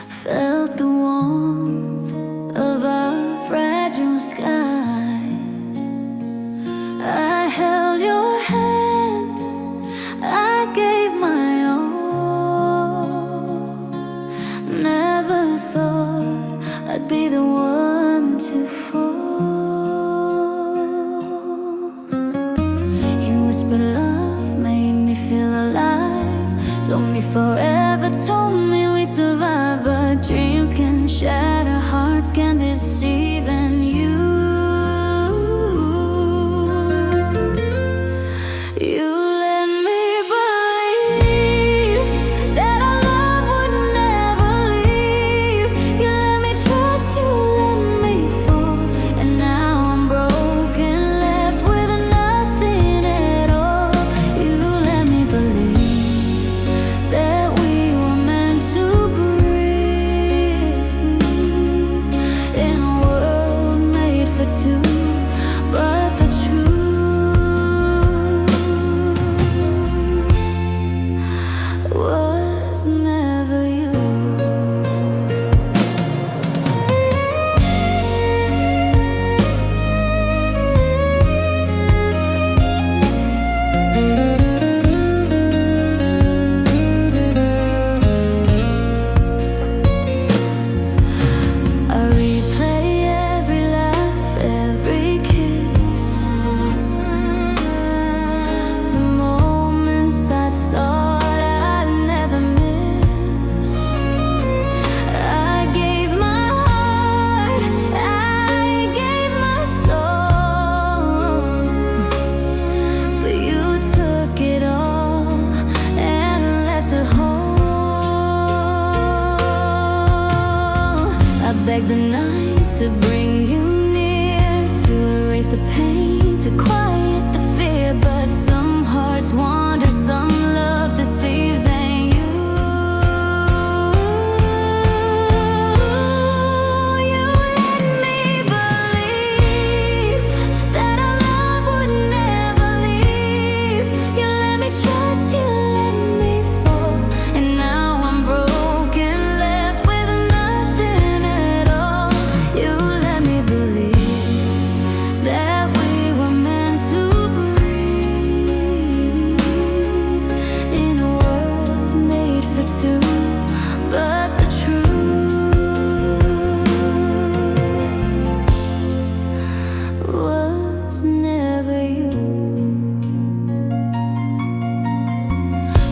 felt the warmth of our fragile skies. I held your hand, I gave my all. Never thought I'd be the one to fall. You whispered love, made me feel alive, told me forever, told me we'd survive. But dreams can shatter, hearts can deceive, and you let me believe that our love would never leave. You let me trust, you let me fall, and now I'm broken, left with nothing at all. You let me believe that we were meant to breathe in a world made for two, but the truth was never you. I replay every laugh, every kiss, the moments I thought I'd never miss. I gave my heart, I gave my soul, but you took it all and left a hole. I begged the night to bring you near, to erase the pain, to quiet the fear. But some hearts wander, some love deceives, and you let me believe that our love would never leave. You let me trust, you let me fall, and now I'm broken, left with nothing at all. You let me believe that we were meant to breathe in a world made for two, but the truth was never you.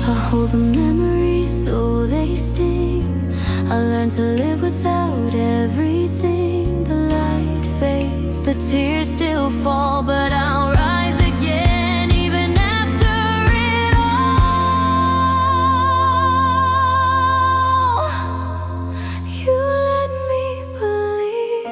I hold the memories, though they sting. I learned to live without everything. The light fades, the tears still fall, but I'll rise again, even after it all. You let me believe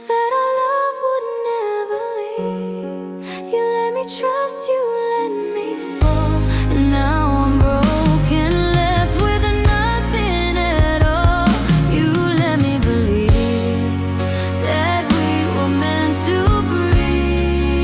that our love would never leave. You let me trust, you let me fall, and now I'm broken, left with nothing at all. You let me believe that we were meant to breathe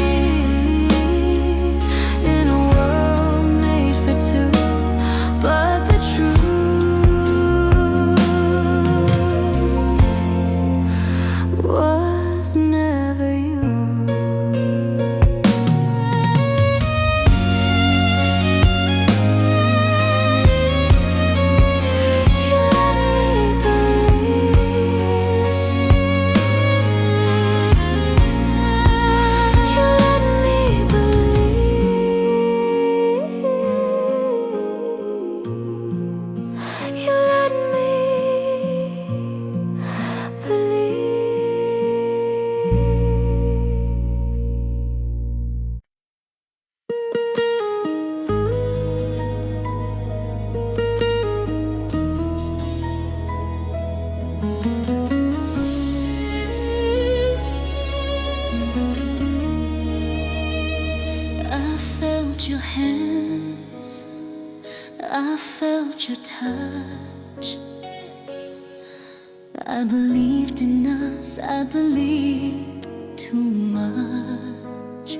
I felt your hands, I felt your touch. I believed in us, I believed too much.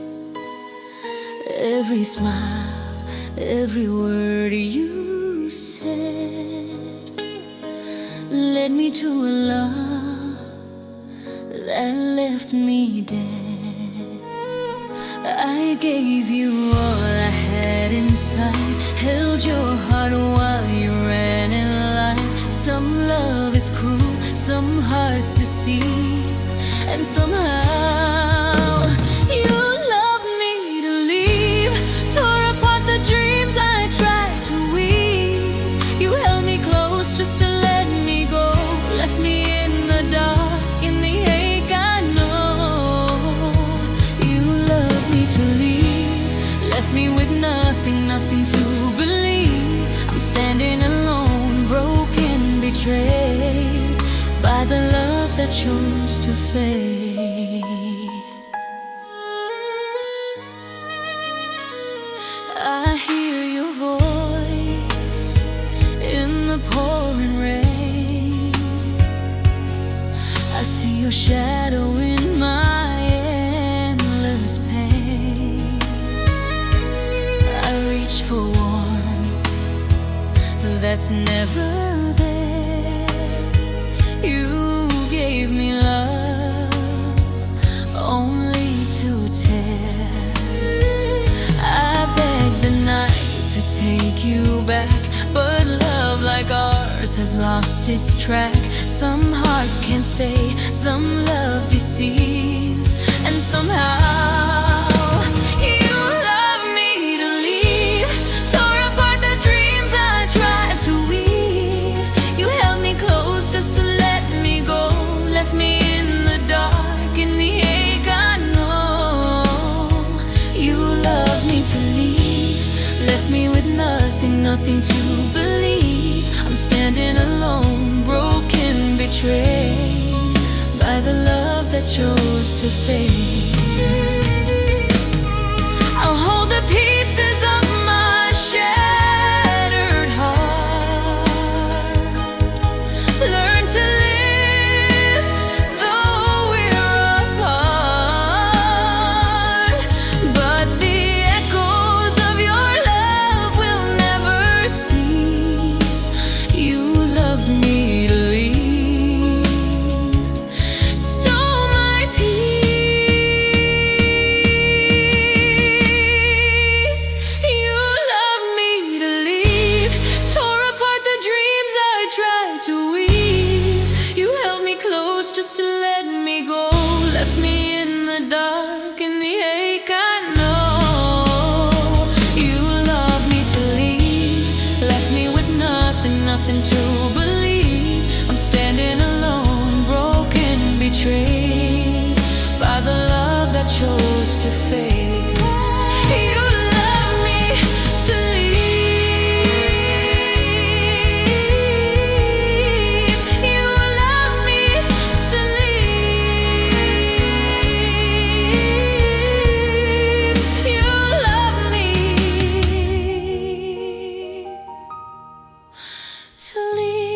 Every smile, every word you said led me to a love that left me dead. I gave you all I had inside, held your heart while you ran in line. Some love is cruel, some hearts deceive, and somehow you loved me to leave. Tore apart the dreams I tried to weave. You held me close just to let me go, left me in the dark, in the ache I know. You loved me to leave, left me with nothing, nothing to believe. I'm standing alone, broken, betrayed by the love that chose to fade. I hear your voice in the pouring rain. I see your shadow in my endless pain. I reach for warmth that's never there. You gave me love only to tear. I begged the night to take you back, but love like ours has lost its track. Some hearts can't stay, some love deceives, and somehow you love me to leave. Tore apart the dreams I tried to weave. You held me close just to let me go, left me in the dark, in the ache I know. You loved me to leave, left me with nothing, nothing to believe. I'm standing alone, broken, betrayed by the love that chose to fade. I'll hold the pieces of my shattered heart, learn to live though we're apart. But the echoes of your love will never cease. You loved me to leave, stole my peace. You loved me to leave, tore apart the dreams I tried to weave. You held me close just to let me go, left me in the dark, in the ache I know. You loved me to leave, left me with nothing, nothing to believe. I'm standing alone, broken, betrayed by the love that chose to fade. You love me to leave. You love me to leave. You love me to leave.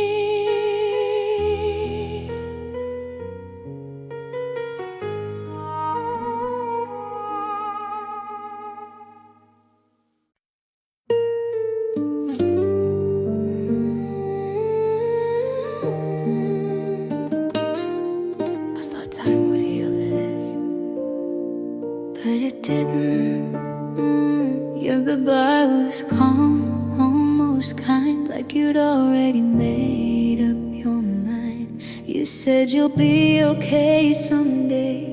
I thought time would heal this, but it didn't. Your goodbye was calm, almost kind, like you'd already made up your mind. You said you'll be okay someday,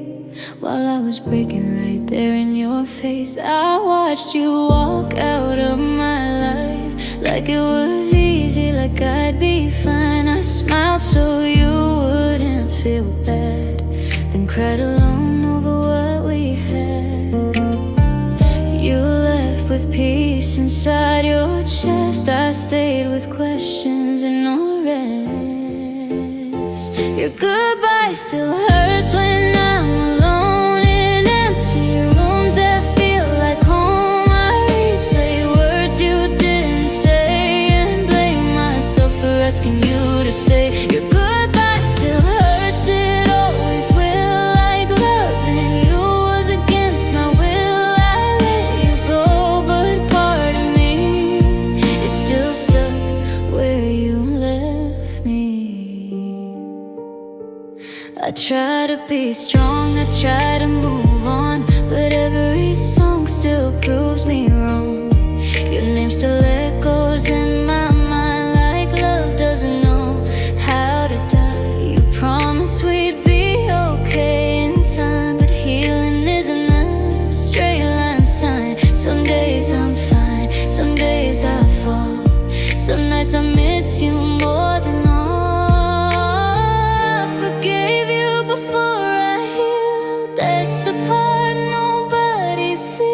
while I was breaking right there in your face. I watched you walk out of my life like it was easy, like I'd be fine. I smiled so you wouldn't feel bad, then cried alone over what we had. You left with peace inside your chest. I stayed with questions and no rest. Your goodbye still hurts when I'm alone in empty rooms that feel like home. I replay words you didn't say and blame myself for asking you to stay. Your goodbye still hurts, it always will. Like loving you was against my will. I let you go, but part of me is still stuck where you left me. I try to be strong, I try to move on, but every song still proves me wrong. Your name still echoes in my mind like love doesn't know how to die. You promised we'd be okay in time, but healing isn't a straight line sign. Some days I'm fine, some days I fall, some nights I miss you more than all. I forgave you before I healed, that's the part nobody sees.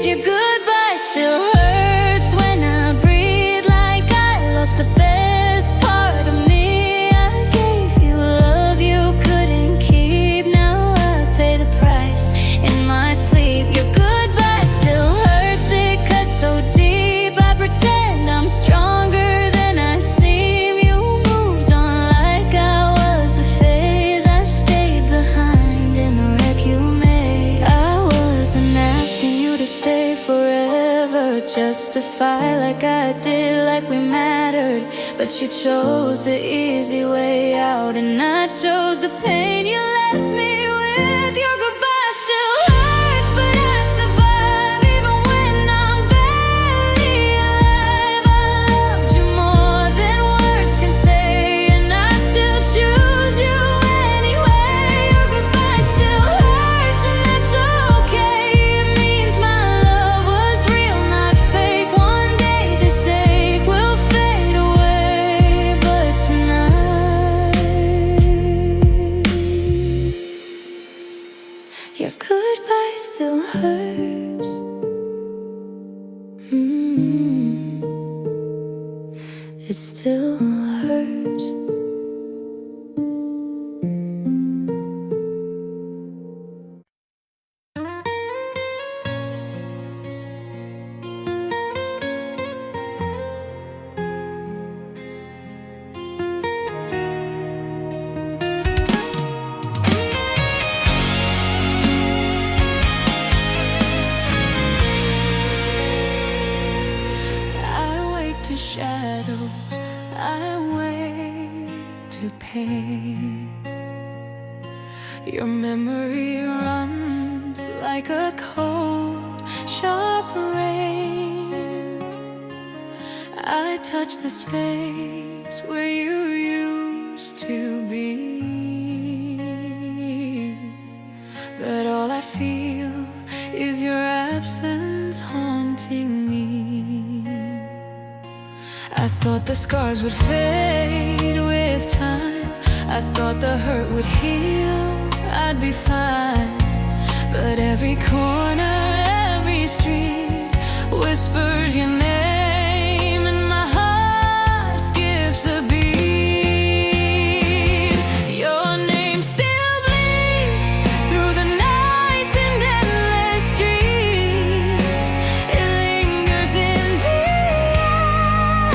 Your goodbye still hurts when I breathe, like I lost the best part of me. I gave you love you couldn't keep, now I pay the price in my sleep. Your goodbye still hurts, it cuts so deep. I pretend I'm stronger than I seem. You moved on like I was a phase. I stayed behind in the wreck you made. I wasn't asking you to stay forever, justify like I did, like we mattered. But you chose the easy way out, and I chose the pain you left me with. Your goodbye still hurts, but I survive even when I'm barely alive. I loved you more than words can say, and I still choose you anyway. Your goodbye still hurts, and that's okay. It means my love was real, not fake. One day this ache will fade away, but tonight your goodbye still hurts. It still hurts. I wake to shadows, I wake to pain. Your memory runs like a cold, sharp rain. I touch the space where you used to be, but all I feel is your absence haunting me. I thought the scars would fade with time, I thought the hurt would heal, I'd be fine. But every corner, every street whispers your name, and my heart skips a beat. Your name still bleeds through the nights and endless streets. It lingers in the air,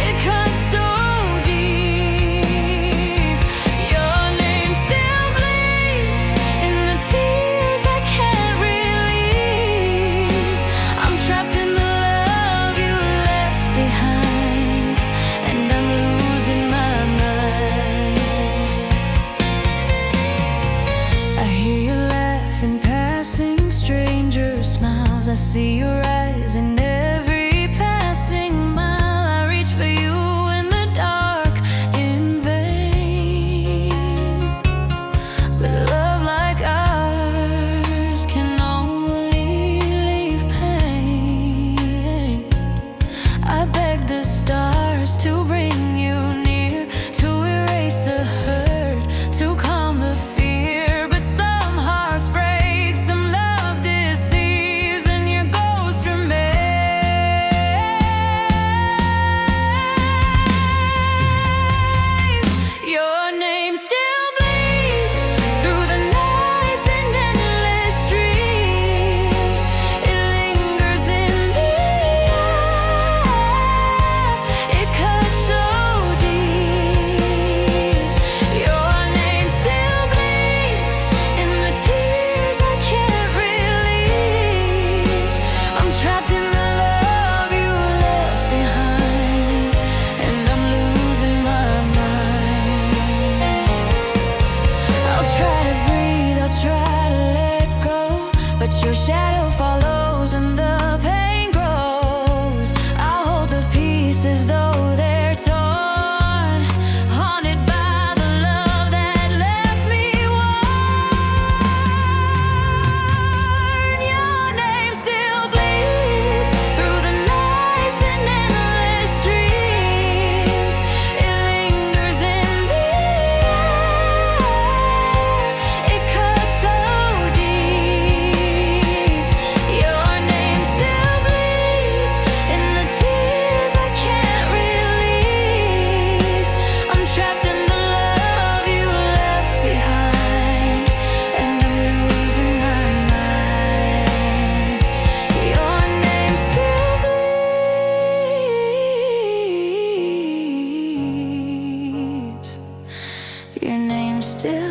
it cuts so deep. Your name still bleeds in the tears I can't release. I'm trapped in the still